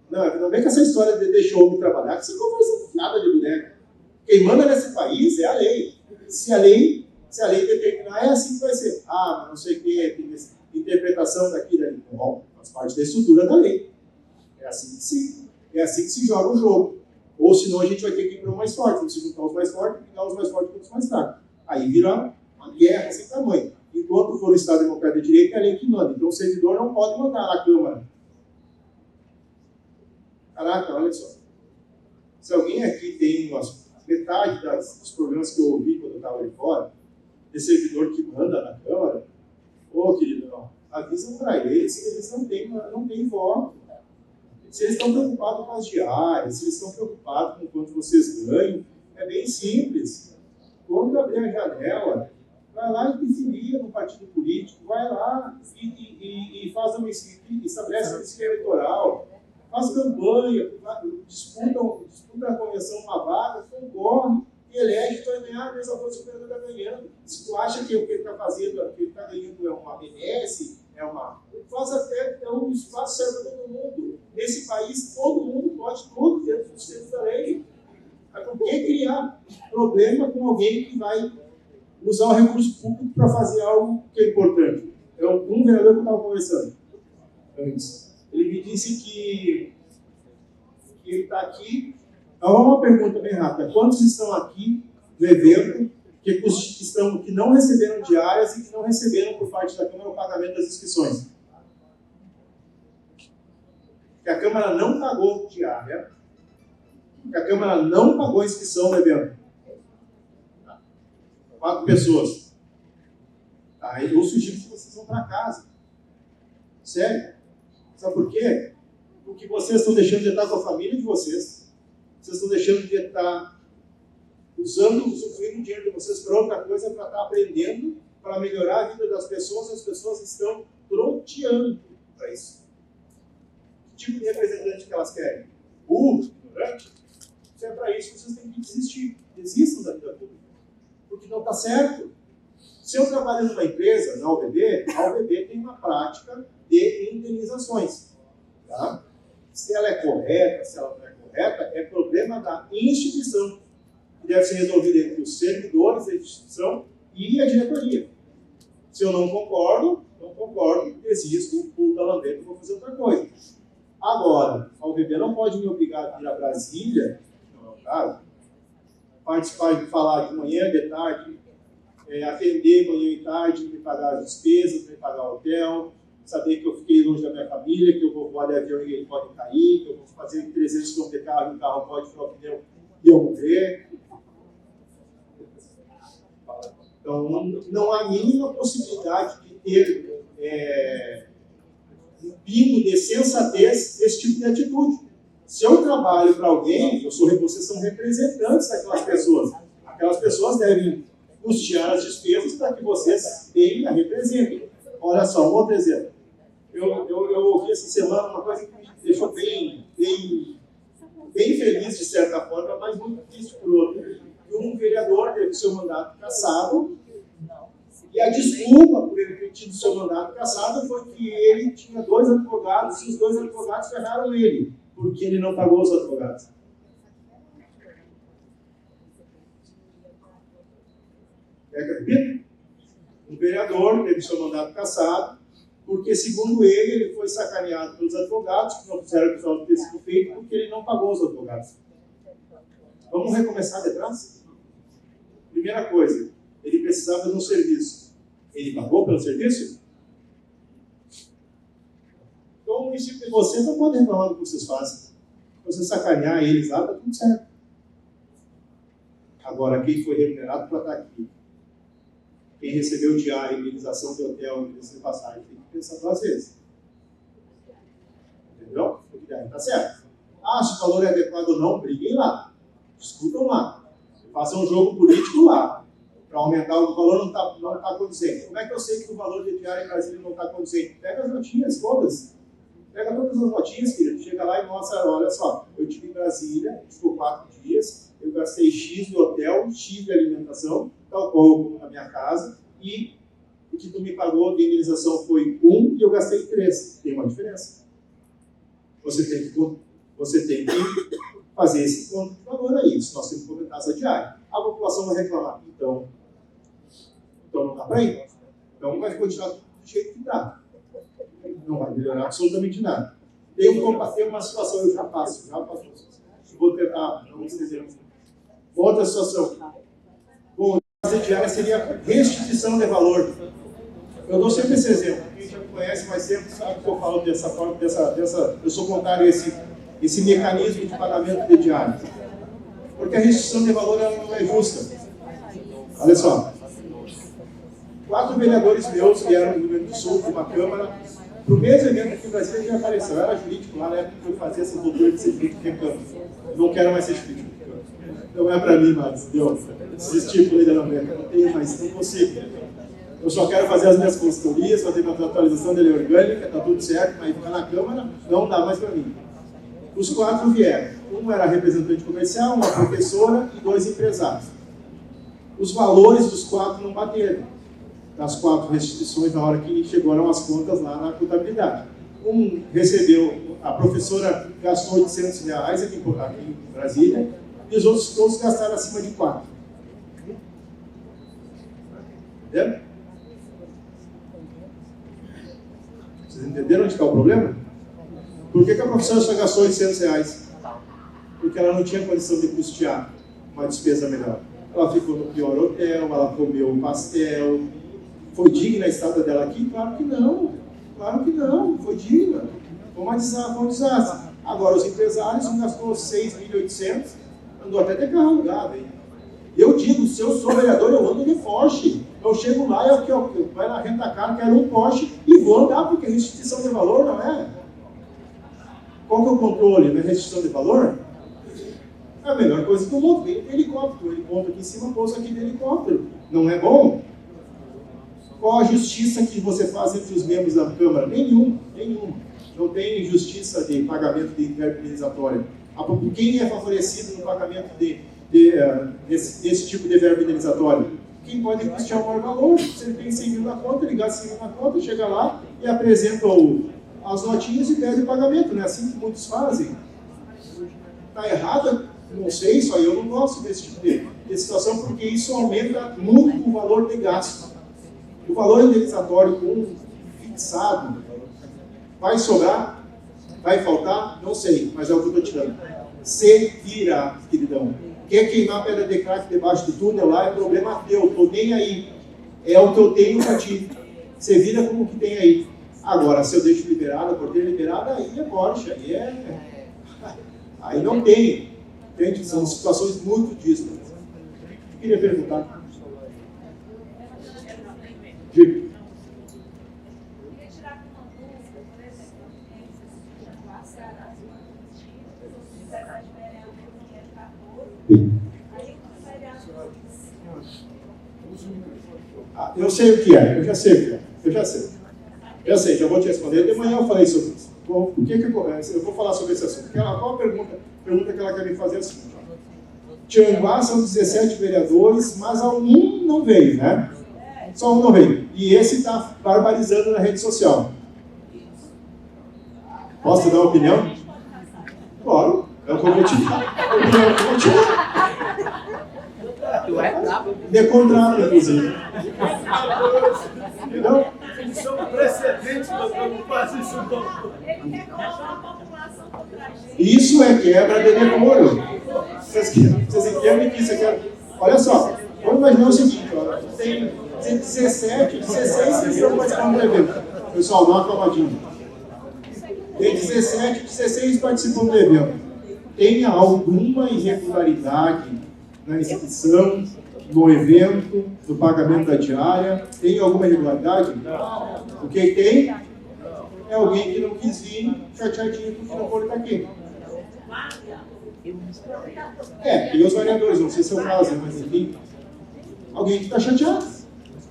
Não vem com essa história de deixar o homem trabalhar, que você não conversa nada de boneca. Quem manda nesse país é a lei. Se a lei determinar, é assim que vai ser. Mas não sei o que, interpretação daqui e dali. Bom, faz parte da estrutura da lei. É assim que se joga o jogo. Ou senão a gente vai ter que ir para o mais forte, se juntar os mais fortes e pegar os mais fortes contra os mais fracos. Aí vira uma guerra sem tamanho. Enquanto for o Estado Democrático de Direito, é a lei que manda. Então o servidor não pode mandar na Câmara. Caraca, olha só. Se alguém aqui tem metade dos programas que eu ouvi quando eu estava ali fora, de servidor que manda na Câmara, ô querido, não, avisa para eles que eles não têm voto. Se eles estão preocupados com as diárias, se eles estão preocupados com quanto vocês ganham, é bem simples. Quando abrir a janela, vai lá e filia no partido político, vai lá e estabelece uma lista eleitoral, faz campanha, disputa a convenção uma vaga, concorre e elege, tu vai ganhar, a mesma coisa que o está ganhando. Se tu acha que o que ele está fazendo, o que ele está ganhando é uma BNS, faz até um espaço certo para todo mundo. Nesse país, todo mundo pode tudo dentro dos termos da lei. Mas por que criar problema com alguém que vai usar o recurso público para fazer algo que é importante? É um vereador que eu estava conversando antes. Ele me disse que ele está aqui. Então, uma pergunta bem rápida. Quantos estão aqui no evento que não receberam diárias e que não receberam por parte da Câmara o pagamento das inscrições? Que a Câmara não pagou diária, que a Câmara não pagou a inscrição no evento. 4 pessoas. Tá, eu sugiro que vocês vão para casa. Sério. Sabe por quê? Porque vocês estão deixando de estar com a família de vocês. Vocês estão deixando de estar usufruindo o dinheiro de vocês para outra coisa, para estar aprendendo, para melhorar a vida das pessoas. As pessoas estão troteando para isso. Que tipo de representante que elas querem? Burro, ignorante? Se é para isso, vocês têm que desistir. Desistam da vida pública. Porque não está certo. Se eu trabalho numa empresa, na UBB, a UBB tem uma prática de indenizações. Tá? Se ela é correta, se ela não é correta, é problema da instituição, que deve ser resolvido entre os servidores da instituição e a diretoria. Se eu não concordo, desisto, pulo da lambreta e vou fazer outra coisa. Agora, a UBB não pode me obrigar a vir a Brasília, não é o caso, participar de falar de manhã, de tarde, atender manhã e tarde, me pagar as despesas, me pagar o hotel, saber que eu fiquei longe da minha família, que eu vou voar de avião e ele pode cair, que eu vou fazer 300 km de carro e o carro pode furar o pneu e eu morrer. Então, não há a mínima possibilidade de ter um pingo de sensatez desse tipo de atitude. Se eu trabalho para alguém, vocês são representantes daquelas pessoas. Aquelas pessoas devem custear as despesas para que vocês bem a representem. Olha só, um outro exemplo. Eu ouvi essa semana uma coisa que me deixou bem feliz, de certa forma, mas muito triste por outro. Que um vereador teve seu mandato cassado, e a desculpa por ele ter tido seu mandato cassado foi que ele tinha 2 advogados, e os 2 advogados ferraram ele, porque ele não pagou os advogados. Repito, um vereador teve seu mandato cassado, porque, segundo ele foi sacaneado pelos advogados, que não fizeram o que precisava ter sido feito, porque ele não pagou os advogados. Vamos recomeçar de trás? Primeira coisa, ele precisava de um serviço. Ele pagou pelo serviço? Então, o município de vocês não pode reclamar do que vocês fazem. Se você sacanear eles lá, está tudo certo. Agora, quem foi remunerado para estar aqui? Quem recebeu diária, indenização de hotel, indenização de passagem, tem que pensar 2 vezes. Entendeu? Porque daí está certo. Se o valor é adequado ou não, briguem lá. Discutam lá. Façam um jogo político lá. Para aumentar o valor não está condizente. Como é que eu sei que o valor de diária em Brasília não está condizente? Pega as notinhas todas. Pega todas as notinhas, querido. Chega lá e mostra, olha só, eu estive em Brasília, ficou 4 dias, eu gastei X de hotel, X de alimentação, tal qual na minha casa, e o que tu me pagou de indenização foi 1 e eu gastei 3. Tem uma diferença. Você tem que fazer esse ponto de valor aí, se nós temos que aumentar essa diária. A população vai reclamar. Então não dá para ir. Então vai continuar do jeito que está. Não vai melhorar absolutamente nada. Tem uma situação, eu já passo. Vou tentar não estender. Outra situação. Bom, a base diária seria restituição de valor. Eu dou sempre esse exemplo. Quem já me conhece mais tempo sabe que eu falo dessa forma, eu sou contrário a esse mecanismo de pagamento de diário. Porque a restituição de valor ela não é justa. Olha só. 4 vereadores meus vieram do Rio Grande do Sul, de uma Câmara, para o mesmo evento aqui em Brasília já apareceu. Eu era jurídico lá na época que eu fazia essa doutora de ser jurídico de Câmara. Não quero mais ser jurídico. Não é para mim mais, entendeu? Desisti por ainda não tenho mais, não consigo. Eu só quero fazer as minhas consultorias, fazer minha atualização da lei orgânica, está tudo certo, mas ficar na Câmara não dá mais para mim. Os 4 vieram. Um era representante comercial, uma professora e 2 empresários. Os valores dos 4 não bateram. Das 4 restituições, na hora que chegaram as contas lá na contabilidade. Um recebeu, a professora gastou R$800 aqui em Brasília, e os outros todos gastaram acima de 4. Entendeu? Vocês entenderam onde está o problema? Por que a professora só gastou R$800? Porque ela não tinha condição de custear uma despesa melhor. Ela ficou no pior hotel, ela comeu um pastel. Foi digna a estada dela aqui? Claro que não. Claro que não. Foi digna. Foi um desastre. Agora, os empresários, um gastou 6.800, andou até de carro alugado. Eu digo, se eu sou vereador, eu ando de Porsche. Eu chego lá e eu vai na renta-car, quero um Porsche e vou andar, porque restituição de valor não é. Qual que é o controle da restituição de valor? É a melhor coisa que o mundo. Vem de helicóptero. Ele monta aqui em cima, pousa aqui de helicóptero. Não é bom? Qual a justiça que você faz entre os membros da Câmara? Nenhum. Não tem justiça de pagamento de verba indenizatória. Quem é favorecido no pagamento desse tipo de verba indenizatória? Quem pode custear o maior valor? Se ele tem 100 mil na conta, ele gasta 100 mil na conta, chega lá e apresenta as notinhas e pede o pagamento. Não é assim que muitos fazem. Está errado? Não sei, só eu não gosto desse tipo de situação, porque isso aumenta muito o valor de gasto. O valor indenizatório fixado vai sobrar? Vai faltar? Não sei, mas é o que eu estou tirando. Se vira, queridão. Quer queimar pedra de crack debaixo do túnel lá é problema teu, estou nem aí. É o que eu tenho para ti. Você vira como que tem aí. Agora, se eu deixo liberado, a porteira liberada, aí é Porsche, aí não tem. Entende? São situações muito díspares. Eu queria perguntar. Diga. Eu sei o que é, eu já sei, já vou te responder. De manhã eu falei sobre isso. O que acontece? Eu vou falar sobre esse assunto. Qual a pergunta que ela quer me fazer é a seguinte. Tianguá são 17 vereadores, mas um não veio, né? Só um não veio. E esse está barbarizando na rede social. Posso dar uma opinião? Claro, é o objetivo. De contrário, inclusive. Entendeu?
Eles são precedentes, nós vamos fazer isso não.
Ele quer colocar a população contra a gente.
Isso é quebra de decoro. Vocês entendem que isso é quebra? Olha só, vamos imaginar o seguinte, ó, tem 17, 16 que estão participando do evento. Pessoal, dá uma acalmadinha. Tem 17, 16 participando do evento. Tem alguma irregularidade na inscrição, no evento, no pagamento da diária? Tem alguma irregularidade? O que tem é alguém que não quis vir, chateadinho porque não pode estar aqui. Tem os vereadores, não sei se é o caso, mas enfim, alguém que está chateado.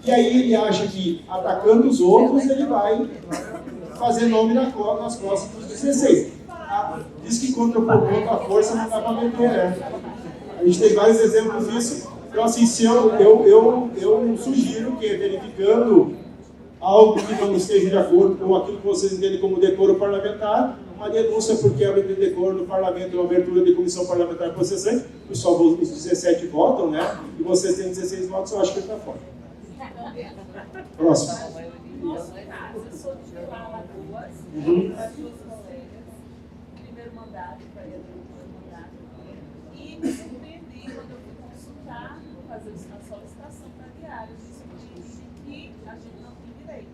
E aí ele acha que, atacando os outros, ele vai fazer nome nas costas dos 16. Diz que contra a força não dá para meter, né? A gente tem vários exemplos disso. Então, assim, se eu sugiro que, verificando algo que não esteja de acordo com aquilo que vocês entendem como decoro parlamentar, uma denúncia por quebra de decoro no parlamento, uma abertura de comissão parlamentar processante, os 17 votam, né? E vocês têm 16 votos, eu acho que ele está fora. Próximo.
No nosso caso, eu sou de Vila Alagoas, das duas colegas, primeiro mandato, vereador do primeiro mandato, e me surpreendi quando eu fui consultar, fazer a solicitação para diária, descobri que a gente não tem direito.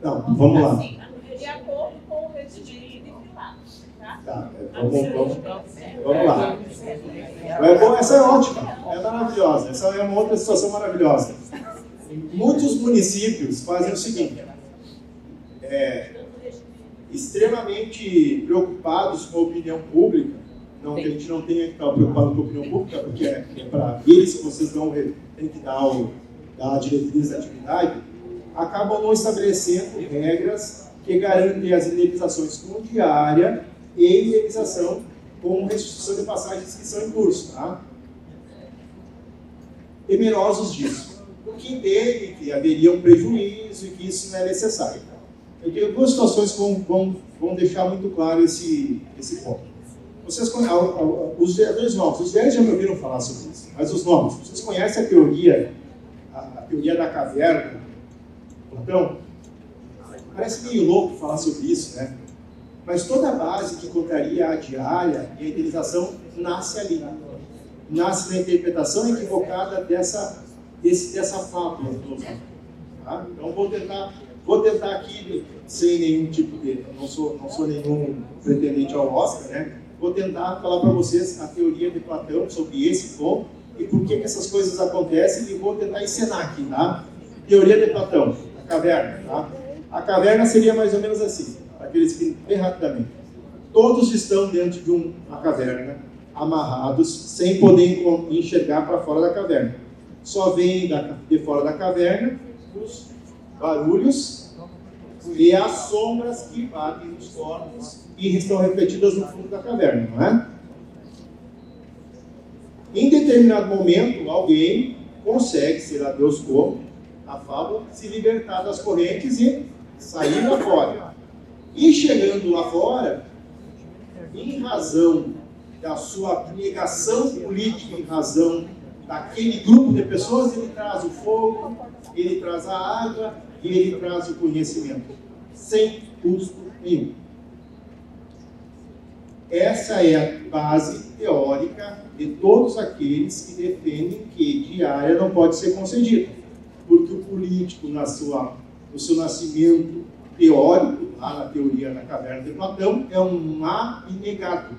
Não, vamos lá.
Assim, de acordo com o regimento de Pilatos, tá?
Tá, vamos lá. Essa é ótima, é maravilhosa. Essa é uma outra situação maravilhosa. Muitos municípios fazem o seguinte, extremamente preocupados com a opinião pública, não que a gente não tenha que estar preocupado com a opinião pública, porque é para eles que vocês têm que dar a diretriz da atividade, acabam não estabelecendo regras que garantem as indenizações com diária e indenização com restituição de passagens que são em curso, tá? Temerosos disso, porque entendem que haveria um prejuízo e que isso não é necessário. Eu tenho duas situações que vão deixar muito claro esse ponto. Vocês conhecem, os vereadores novos, os velhos já me ouviram falar sobre isso, mas os novos, vocês conhecem a teoria da caverna, Platão? Parece meio louco falar sobre isso, né? Mas toda a base que contraria a diária e a indenização nasce ali. Nasce na interpretação equivocada dessa fábula. Tá? Então vou tentar aqui, sem nenhum tipo de... Não sou nenhum pretendente ao Oscar, né? Vou tentar falar para vocês a teoria de Platão sobre esse ponto e por que essas coisas acontecem, e vou tentar encenar aqui, tá? Teoria de Platão, a caverna, tá? A caverna seria mais ou menos assim, aqueles que, bem rapidamente, todos estão dentro de uma caverna, amarrados, sem poder enxergar para fora da caverna. Só vem de fora da caverna os barulhos e as sombras que batem nos corpos e estão refletidas no fundo da caverna, não é? Em determinado momento, alguém consegue, sei lá Deus como, a fábula, se libertar das correntes e sair lá fora. E chegando lá fora, em razão da sua abnegação política, em razão daquele grupo de pessoas, ele traz o fogo, ele traz a água e ele traz o conhecimento, sem custo nenhum. Essa é a base teórica de todos aqueles que defendem que diária não pode ser concedida, porque o político, no seu nascimento teórico, lá na teoria da caverna de Platão, é um abnegado.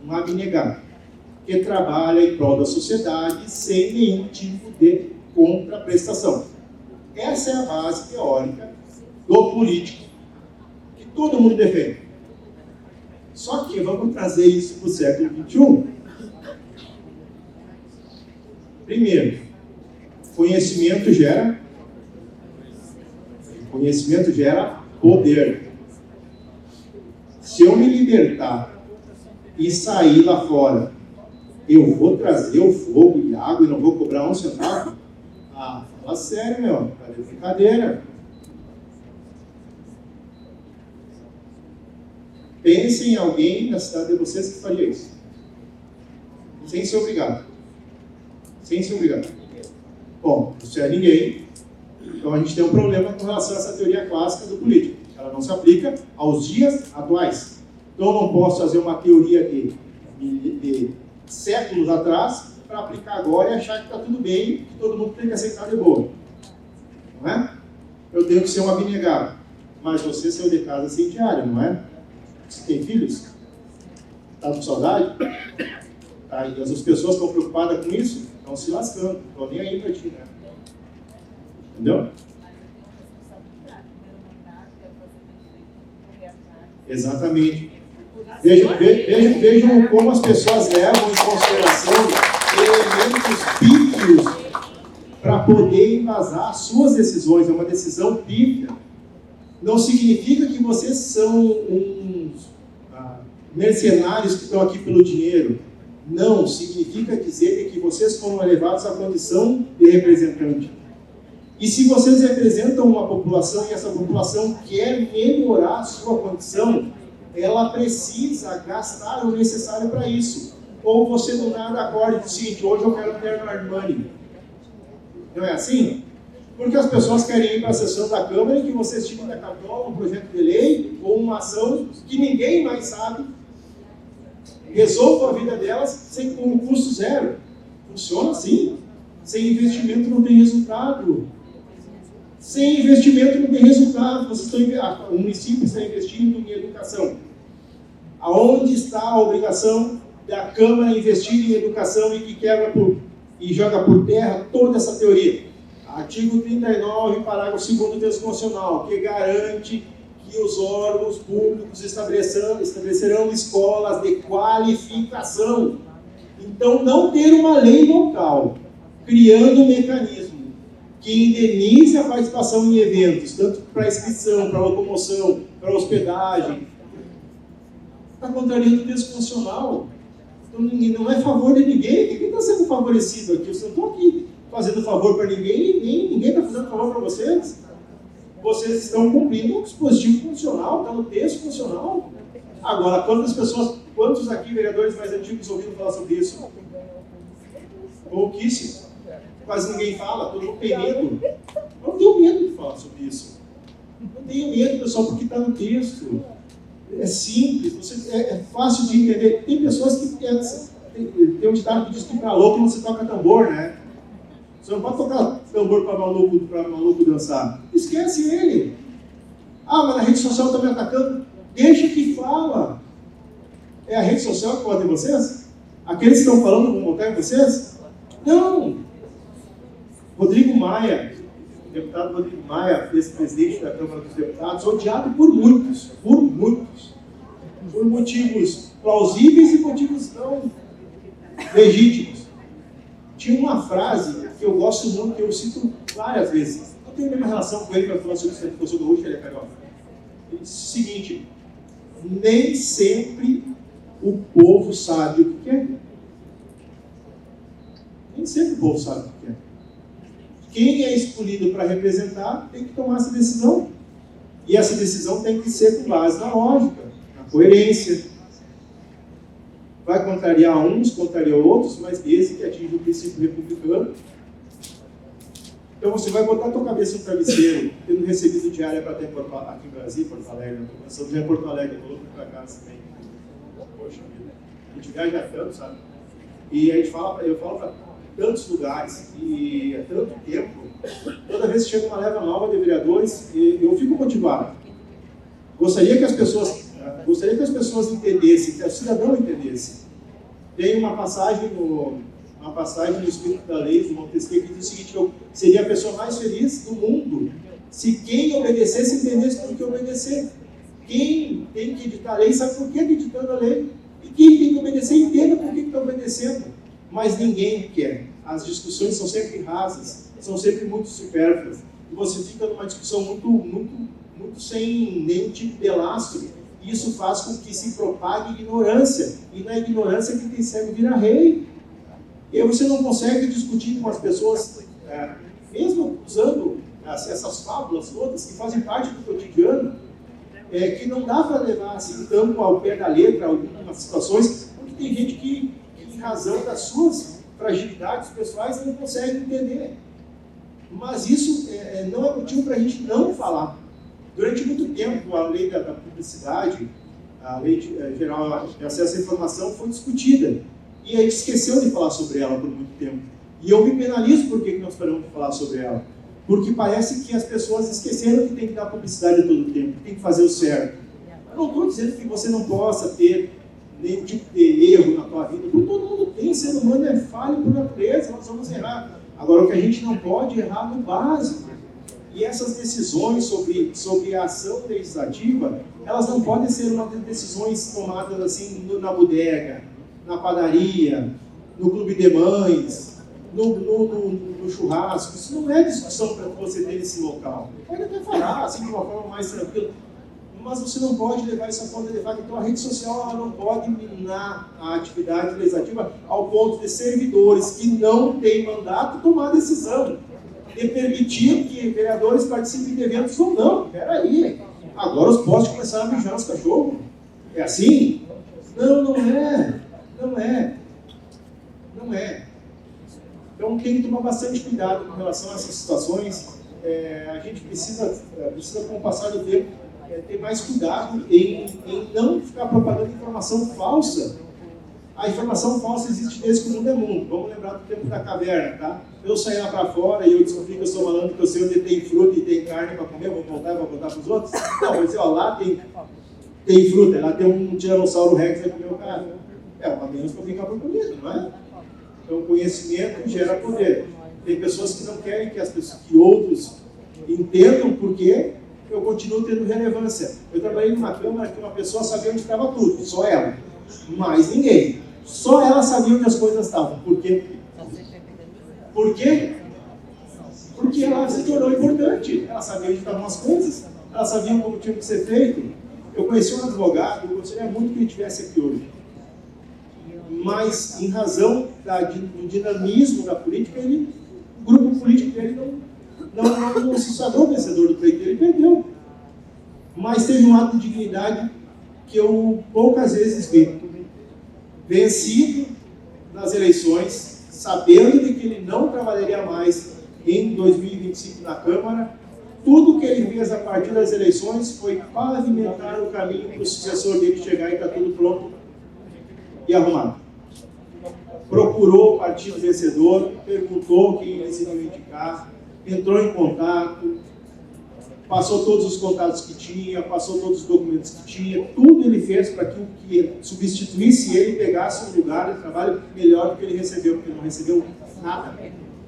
Um abnegado, que trabalha em prol da sociedade sem nenhum tipo de contraprestação. Essa é a base teórica do político, que todo mundo defende. Só que vamos trazer isso para o século XXI. Primeiro, conhecimento gera poder. Se eu me libertar e sair lá fora, eu vou trazer o fogo e água e não vou cobrar um centavo? Ah, fala sério, meu, tá de brincadeira. Pensem em alguém na cidade de vocês que faria isso. Sem ser obrigado. Sem ser obrigado. Bom, isso é ninguém. Então a gente tem um problema com relação a essa teoria clássica do político. Ela não se aplica aos dias atuais. Então eu não posso fazer uma teoria de séculos atrás para aplicar agora e achar que está tudo bem, que todo mundo tem que aceitar de boa. Não é? Eu tenho que ser um abnegado. Mas você saiu de casa sem diário, não é? Você tem filhos? Está com saudade? Tá, e as pessoas estão preocupadas com isso? Estão se lascando. Não estão nem aí para ti, né? Entendeu? Exatamente. Vejam como as pessoas levam em consideração elementos pífios para poder embasar suas decisões. É uma decisão pífia. Não significa que vocês são uns mercenários que estão aqui pelo dinheiro. Não, significa dizer que vocês foram elevados à condição de representante. E se vocês representam uma população e essa população quer melhorar a sua condição, ela precisa gastar o necessário para isso. Ou você do nada acorda e diz o seguinte: hoje eu quero um terno Armani. Não é assim? Porque as pessoas querem ir para a sessão da Câmara em que vocês tirem da cartola um projeto de lei ou uma ação que ninguém mais sabe, resolva a vida delas com custo zero. Funciona assim. Sem investimento não tem resultado. Sem investimento não tem resultado. O município está investindo em educação. Aonde está a obrigação da Câmara investir em educação e que quebra e joga por terra toda essa teoria? Artigo 39, parágrafo 2º do texto constitucional, que garante que os órgãos públicos estabelecerão escolas de qualificação. Então, não ter uma lei local criando um mecanismo que indenize a participação em eventos, tanto para inscrição, para locomoção, para hospedagem, está contrariando o texto constitucional. Então, não é a favor de ninguém. Quem está sendo favorecido aqui? Vocês não estão aqui fazendo favor para ninguém, ninguém está fazendo favor para vocês. Vocês estão cumprindo o dispositivo constitucional, está no texto constitucional. Agora, quantos aqui, vereadores mais antigos, ouviram falar sobre isso? Pouquíssimos. Quase ninguém fala, todo mundo tem medo. Eu não tenho medo de falar sobre isso. Não tenho medo, pessoal, porque está no texto. É simples, é fácil de entender. Tem pessoas que tem um ditado que diz que para louco não se toca tambor, né? Você não pode tocar tambor para maluco dançar. Esquece ele. Ah, mas a rede social está me atacando. Deixa que fala. É a rede social que vota em vocês? Aqueles que estão falando vão votar em vocês? Não. Rodrigo Maia, o deputado Rodrigo Maia, ex-presidente da Câmara dos Deputados, odiado por muitos, por motivos plausíveis e motivos não legítimos. Tinha uma frase que eu gosto muito, que eu cito várias vezes. Eu tenho a mesma relação com ele, para falar sobre isso, porque eu sou gaúcho, ele é carioca. Ele disse o seguinte: nem sempre o povo sabe o que quer. Nem sempre o povo sabe o que quer. Quem é escolhido para representar tem que tomar essa decisão. E essa decisão tem que ser com base na lógica, na coerência. Vai contrariar uns, contrariar outros, mas desde que atinja o princípio republicano. Então você vai botar a tua cabeça no travesseiro, tendo recebido diária para ter aqui em Brasília, Porto Alegre, eu estou pensando em Porto Alegre, eu vou para casa também. Poxa vida, a gente viaja tanto, sabe? E eu falo para tantos lugares, e há tanto tempo, toda vez que chega uma leva nova de vereadores, eu fico motivado. Gostaria que as pessoas entendessem, que o cidadão entendesse. Tem uma passagem no Espírito da Lei, do Montesquieu, que diz o seguinte: eu seria a pessoa mais feliz do mundo se quem obedecesse entendesse por que obedecer. Quem tem que editar a lei sabe por que está editando a lei. E quem tem que obedecer entenda por que está obedecendo. Mas ninguém quer. As discussões são sempre rasas, são sempre muito supérfluas. E você fica numa discussão muito sem nenhum tipo de lastro. E isso faz com que se propague ignorância. E na ignorância quem tem cego vira rei. E aí você não consegue discutir com as pessoas, mesmo usando essas fábulas todas que fazem parte do cotidiano, que não dá para levar assim tanto ao pé da letra algumas situações, porque tem gente que, em razão das suas fragilidades pessoais, não consegue entender. Mas isso não é motivo para a gente não falar. Durante muito tempo, a lei da publicidade, a lei geral de acesso à informação foi discutida. E a gente esqueceu de falar sobre ela por muito tempo. E eu me penalizo por que nós paramos de falar sobre ela. Porque parece que as pessoas esqueceram que tem que dar publicidade a todo tempo, que tem que fazer o certo. Eu não estou dizendo que você não possa ter nenhum tipo de erro na tua vida, porque todo mundo tem, ser humano é falho por natureza, nós vamos errar. Agora, o que a gente não pode errar no básico. E essas decisões sobre a ação legislativa, elas não podem ser decisões tomadas assim na bodega, na padaria, no clube de mães, no churrasco. Isso não é discussão para você ter nesse local. Pode até falar assim, de uma forma mais tranquila, mas você não pode levar isso a ponto de fato. Então a rede social ela não pode minar a atividade legislativa ao ponto de servidores que não têm mandato tomar decisão de permitir que vereadores participem de eventos ou não. Peraí, agora os postes começaram a mijar os cachorros. É assim? Não é. Não é. Então tem que tomar bastante cuidado com relação a essas situações. a gente precisa, com o passar do tempo, ter mais cuidado em não ficar propagando informação falsa. A informação falsa existe desde que o mundo é mundo. Vamos lembrar do tempo da caverna, tá? Eu saí lá para fora e eu descobri que eu estou falando que eu sei onde tem fruta e tem carne para comer, vou contar para os outros? Não, vou dizer, ó, lá tem fruta, lá tem um tiranossauro rex que vai comer o cara. Uma menos para ficar por comida, não é? Então, conhecimento gera poder. Tem pessoas que não querem que outros entendam porque eu continuo tendo relevância. Eu trabalhei numa câmara que uma pessoa sabia onde estava tudo, só ela. Mais ninguém. Só ela sabia onde as coisas estavam. Por quê? Por quê? Porque ela se tornou importante. Ela sabia onde estavam as coisas. Ela sabia como tinha que ser feito. Eu conheci um advogado, eu gostaria muito que ele estivesse aqui hoje. Mas, em razão do dinamismo da política, o grupo político dele não se sagrou vencedor do pleito, ele perdeu. Mas teve um ato de dignidade que eu poucas vezes vi. Vencido nas eleições, sabendo de que ele não trabalharia mais em 2025 na Câmara, tudo que ele fez a partir das eleições foi pavimentar o caminho para o sucessor dele chegar e está tudo pronto e arrumado. Procurou o partido vencedor, perguntou quem ele se ia indicar, entrou em contato, passou todos os contatos que tinha, passou todos os documentos que tinha, tudo ele fez para que o que substituísse ele pegasse um lugar de trabalho melhor do que ele recebeu, porque ele não recebeu nada.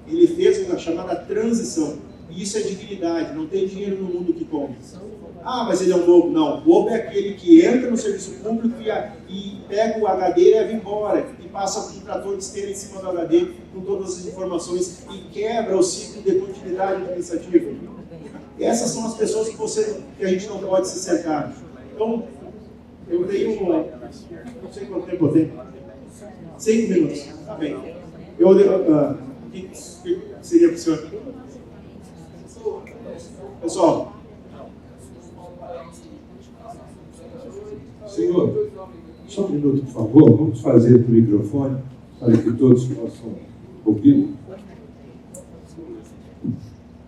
Ele fez uma chamada transição, e isso é dignidade, não tem dinheiro no mundo que compra. Ah, mas ele é um bobo. Não, bobo é aquele que entra no serviço público e pega o HD e leva embora, e passa com um trator de esteira em cima do HD, com todas as informações, e quebra o ciclo de continuidade administrativa. Essas são as pessoas que a gente não pode se cercar. Então, eu tenho, não sei quanto tempo eu tenho, 5 minutos, tá bem. O que seria para o senhor? Pessoal,
senhor, só um minuto, por favor, vamos fazer para o microfone, para que todos possam ouvir.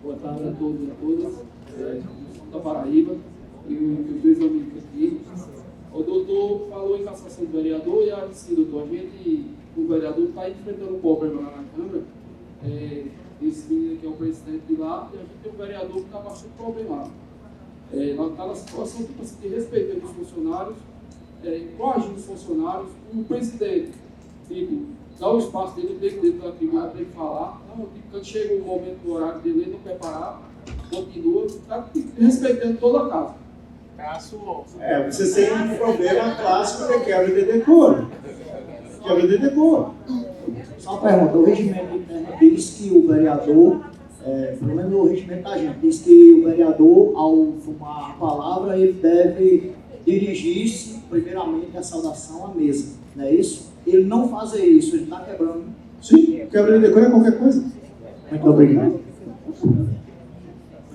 Boa tarde a todos e a todas, da Paraíba, e os dois amigos aqui. O doutor falou em cassação do vereador, e assim, doutor, o vereador está enfrentando um problema lá na Câmara. Esse menino aqui é o presidente de lá, e a gente tem um vereador que está bastante problemado. Nós estamos na situação de respeito dos funcionários, coagindo os funcionários, o presidente, dá o espaço dele, dentro da tribuna para ele falar. Não, quando chega o momento do horário dele, ele não quer parar, continua, está respeitando toda a casa.
Você tem um problema clássico de quebra de decoro. Quebra de decoro.
Só uma pergunta, o regimento diz que o vereador, pelo menos o regimento da gente, diz que o vereador, ao tomar a palavra, ele deve dirigir-se primeiramente à saudação à mesa, não é isso? Ele não fazer isso, ele está quebrando.
Sim, quebra de decoro é qualquer coisa.
Muito obrigado.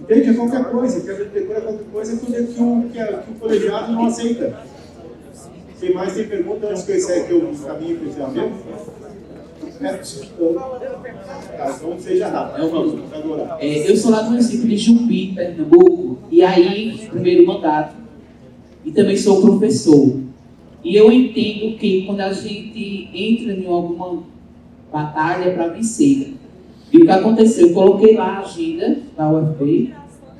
Entende? É qualquer coisa. Quebra de decoro é qualquer coisa que o colegiado não aceita. Quem mais tem pergunta antes que eu encerre aqui o caminho para o encerramento? Então seja rápido.
Eu sou lá do município de Jupi, Pernambuco, e aí, primeiro mandato, e também sou professor. E eu entendo que quando a gente entra em alguma batalha é para vencer. E o que aconteceu? Eu coloquei lá a agenda da UFB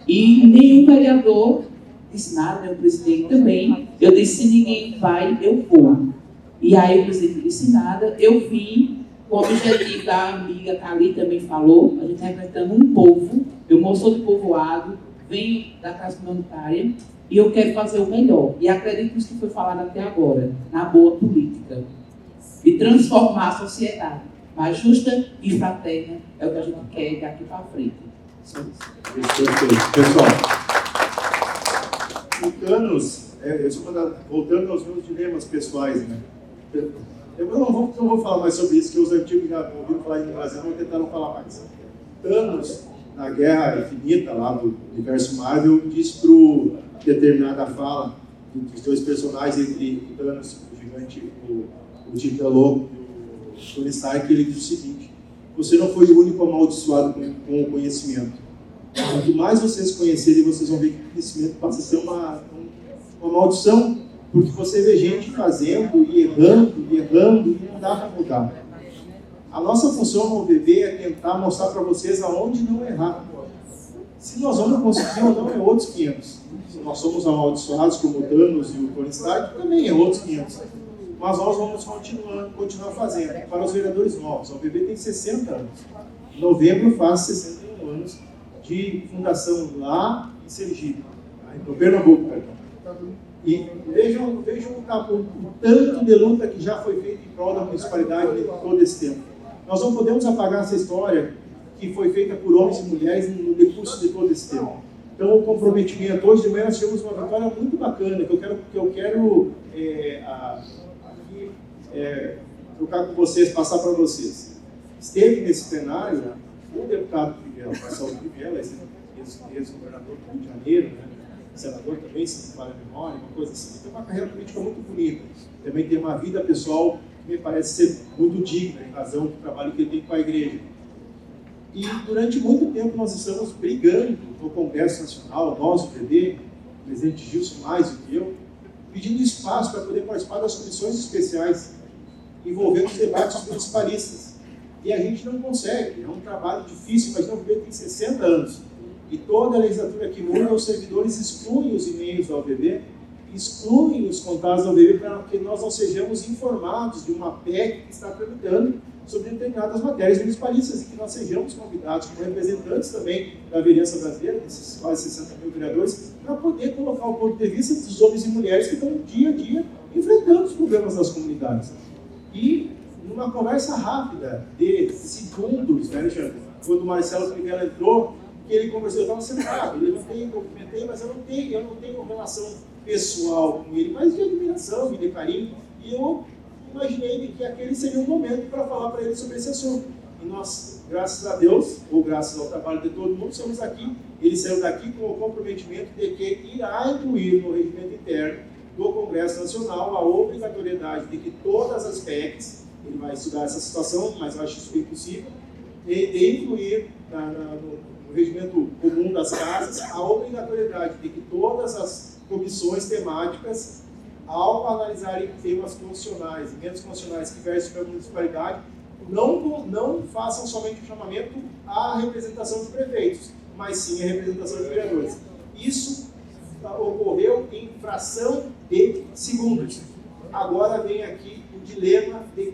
e nenhum vereador disse nada, meu presidente também. Eu disse, se ninguém vai, eu vou. E aí o presidente disse nada, eu vim. O objetivo da amiga Cali também falou, a gente representando um povo, eu sou de povoado, venho da classe humanitária e eu quero fazer o melhor. E acredito nisso que foi falado até agora, na boa política, de transformar a sociedade mais justa e fraterna, é o que a gente quer daqui para frente. Só isso.
Pessoal, voltando aos meus dilemas pessoais, né? Eu não vou falar mais sobre isso, que os antigos já ouviram falar no Brasil, vão tentar não falar mais. Thanos, na Guerra Infinita, lá do universo Marvel, diz para determinada fala dos dois personagens, entre o Thanos, o gigante, o Titã Louco e o Tony Stark, ele diz o seguinte: você não foi o único amaldiçoado com o conhecimento. Quanto mais vocês conhecerem, vocês vão ver que o crescimento passa a ser uma maldição, porque você vê gente fazendo e errando, e não dá para mudar. A nossa função no OVB é tentar mostrar para vocês aonde não errar. Se nós vamos conseguir ou não, é outros 500. Se nós somos amaldiçoados como o Thanos e o Tony Stark, também é outros 500. Mas nós vamos continuar fazendo. Para os vereadores novos, o OVB tem 60 anos. Em novembro faz 61 anos de fundação lá em Sergipe, no Pernambuco, perdão. E vejam o tanto de luta que já foi feito em prol da municipalidade de todo esse tempo. Nós não podemos apagar essa história que foi feita por homens e mulheres no decurso de todo esse tempo. Então, o comprometimento. Hoje de manhã nós tivemos uma vitória muito bacana, que eu quero trocar com vocês, passar para vocês. Esteve nesse plenário o deputado Crivella, Marcelo Crivella, ex-governador do Rio de Janeiro, né? Senador também, se não falha a memória, uma coisa assim. Tem uma carreira política muito bonita. Também tem uma vida pessoal que me parece ser muito digna, em razão do trabalho que ele tem com a igreja. E durante muito tempo nós estamos brigando no Congresso Nacional, nós, o PD, o presidente Gilson mais do que eu, pedindo espaço para poder participar das comissões especiais envolvendo os debates municipalistas. E a gente não consegue, é um trabalho difícil, mas não tem 60 anos. E toda a legislatura que muda, os servidores excluem os e-mails da OVB, excluem os contatos da OVB para que nós não sejamos informados de uma PEC que está tramitando sobre determinadas matérias municipalistas e que nós sejamos convidados como representantes também da vereança brasileira, desses quase 60 mil vereadores, para poder colocar o ponto de vista dos homens e mulheres que estão dia a dia enfrentando os problemas das comunidades. E numa conversa rápida de segundos, né, Alexandre? Quando o Marcelo Crivella entrou, que ele conversou, eu estava sentado, eu levantei, documentei, mas eu não tenho relação pessoal com ele, mas de admiração e de carinho. E eu imaginei que aquele seria um momento para falar para ele sobre esse assunto. E nós, graças a Deus, ou graças ao trabalho de todo mundo, estamos aqui. Ele saiu daqui com o comprometimento de que irá incluir no regimento interno do Congresso Nacional a obrigatoriedade de que todas as PECs, ele vai estudar essa situação, mas eu acho isso bem possível, de incluir no regimento comum das casas a obrigatoriedade de que todas as comissões temáticas, ao analisarem temas constitucionais, emendas constitucionais que versem sobre a municipalidade, não façam somente o chamamento à representação dos prefeitos, mas sim à representação dos vereadores. Isso ocorreu em fração de segundos. Agora vem aqui o dilema de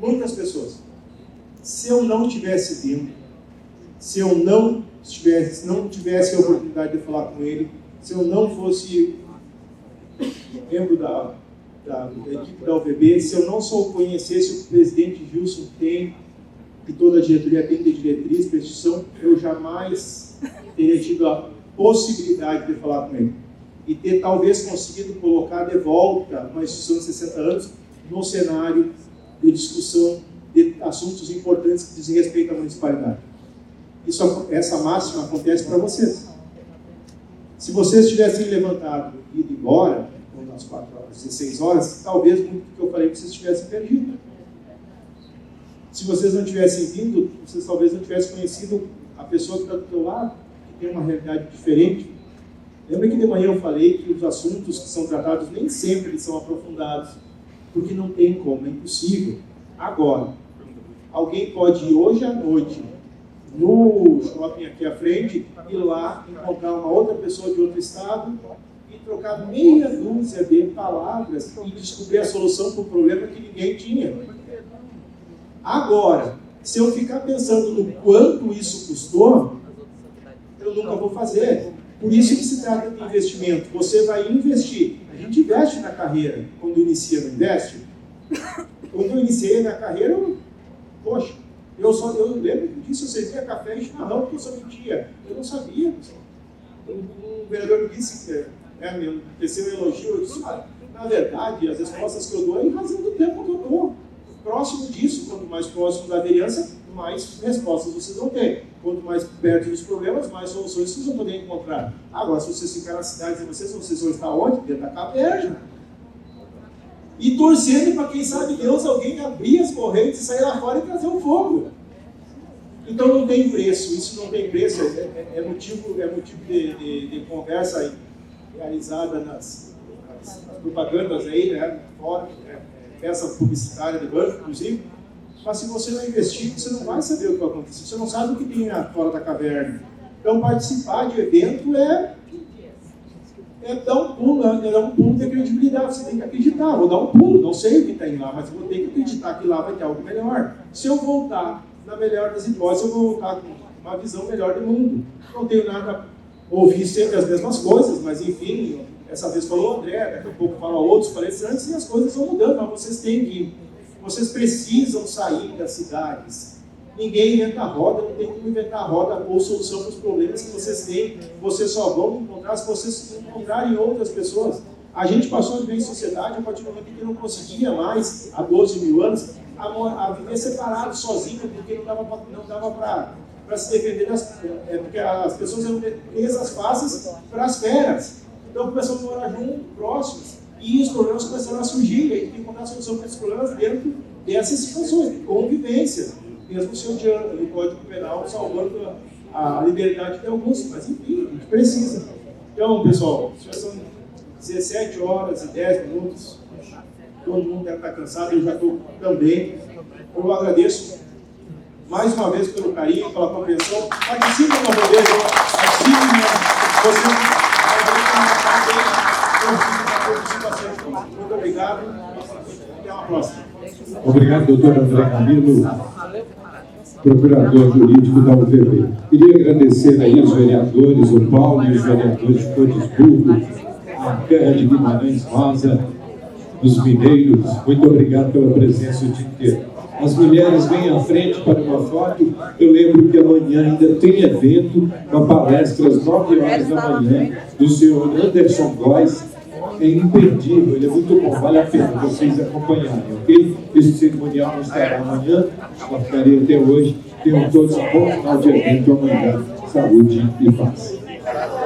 muitas pessoas. Se eu não tivesse vindo, se eu não tivesse a oportunidade de falar com ele, se eu não fosse membro da equipe da OVB, se eu não só conhecesse o que o presidente Gilson tem, que toda a diretoria tem de diretriz, prescrição, eu jamais teria tido a possibilidade de falar com ele. E ter talvez conseguido colocar de volta uma instituição de 60 anos no cenário de discussão de assuntos importantes que dizem respeito à municipalidade. Essa máxima acontece para vocês. Se vocês tivessem levantado e ido embora, às 4 horas, 16 horas, talvez muito do que eu falei vocês tivessem perdido. Se vocês não tivessem vindo, vocês talvez não tivessem conhecido a pessoa que está do teu lado, que tem uma realidade diferente. Lembra que de manhã eu falei que os assuntos que são tratados nem sempre eles são aprofundados, porque não tem como, é impossível. Agora, alguém pode ir hoje à noite no shopping aqui à frente, ir lá encontrar uma outra pessoa de outro estado e trocar meia dúzia de palavras e descobrir a solução para um problema que ninguém tinha. Agora, se eu ficar pensando no quanto isso custou, eu nunca vou fazer. Por isso que se trata de investimento. Você vai investir. A gente investe na carreira. Quando inicia, não investe? Quando eu iniciei na carreira, eu lembro disso, eu servia café e chimarrão, porque eu só mentia. Eu não sabia. Um vereador me disse, me teceu um elogio, eu disse, na verdade, as respostas que eu dou é em razão do tempo que eu dou. Próximo disso, quanto mais próximo da vereança, mais respostas vocês vão ter. Quanto mais perto dos problemas, mais soluções vocês vão poder encontrar. Agora, se vocês ficarem na cidade, vocês vão estar onde? Dentro da caverna. E torcendo para, quem sabe Deus, alguém abrir as correntes e sair lá fora e trazer o fogo. Então não tem preço, isso não tem preço, é motivo de conversa realizada nas propagandas aí, né, fora, peça publicitária de banco, inclusive. Mas se você não investir, você não vai saber o que vai acontecer, você não sabe o que tem fora da caverna. Então participar de evento é dar um pulo de credibilidade, você tem que acreditar, vou dar um pulo, não sei o que tem lá, mas vou ter que acreditar que lá vai ter algo melhor. Se eu voltar, na melhor das hipóteses, eu vou voltar com uma visão melhor do mundo. Não tenho nada a ouvir sempre as mesmas coisas, mas enfim, essa vez falou o André, daqui a pouco fala outros palestrantes, e as coisas vão mudando, mas vocês precisam sair das cidades. Ninguém inventa a roda, não tem como inventar a roda ou solução para os problemas que vocês têm. Vocês só vão encontrar se vocês encontrarem outras pessoas. A gente passou a viver em sociedade a partir do momento que não conseguia mais, há 12 mil anos, a viver separado, sozinho, porque não dava para se defender, porque as pessoas eram presas fáceis para as feras. Então começaram a morar juntos, próximos, e os problemas começaram a surgir, e a gente tem que encontrar solução para esses problemas dentro dessas situações de convivência. Mesmo se odiando o Código Penal, salvando a liberdade de alguns, mas enfim, a gente precisa. Então, pessoal, já são 17 horas e 10 minutos, todo mundo deve estar cansado, eu já estou também. Eu agradeço mais uma vez pelo carinho, pela compreensão. Participe uma vez, participe, você muito obrigado, até uma próxima.
Obrigado, doutor André Camilo, procurador jurídico da UVB. Queria agradecer aí os vereadores, o Paulo e os vereadores de Codisburgo, a Câmara de Guimarães Rosa, os mineiros. Muito obrigado pela presença o dia inteiro. As mulheres vêm à frente para uma foto. Eu lembro que amanhã ainda tem evento, uma palestra às 9 horas da manhã, do senhor Anderson Góes. É imperdível, ele é muito bom, vale a pena vocês acompanharem, ok? Esse cerimonial não estará amanhã, só ficarei até hoje. Tenham todos um bom final de evento amanhã. Saúde e paz.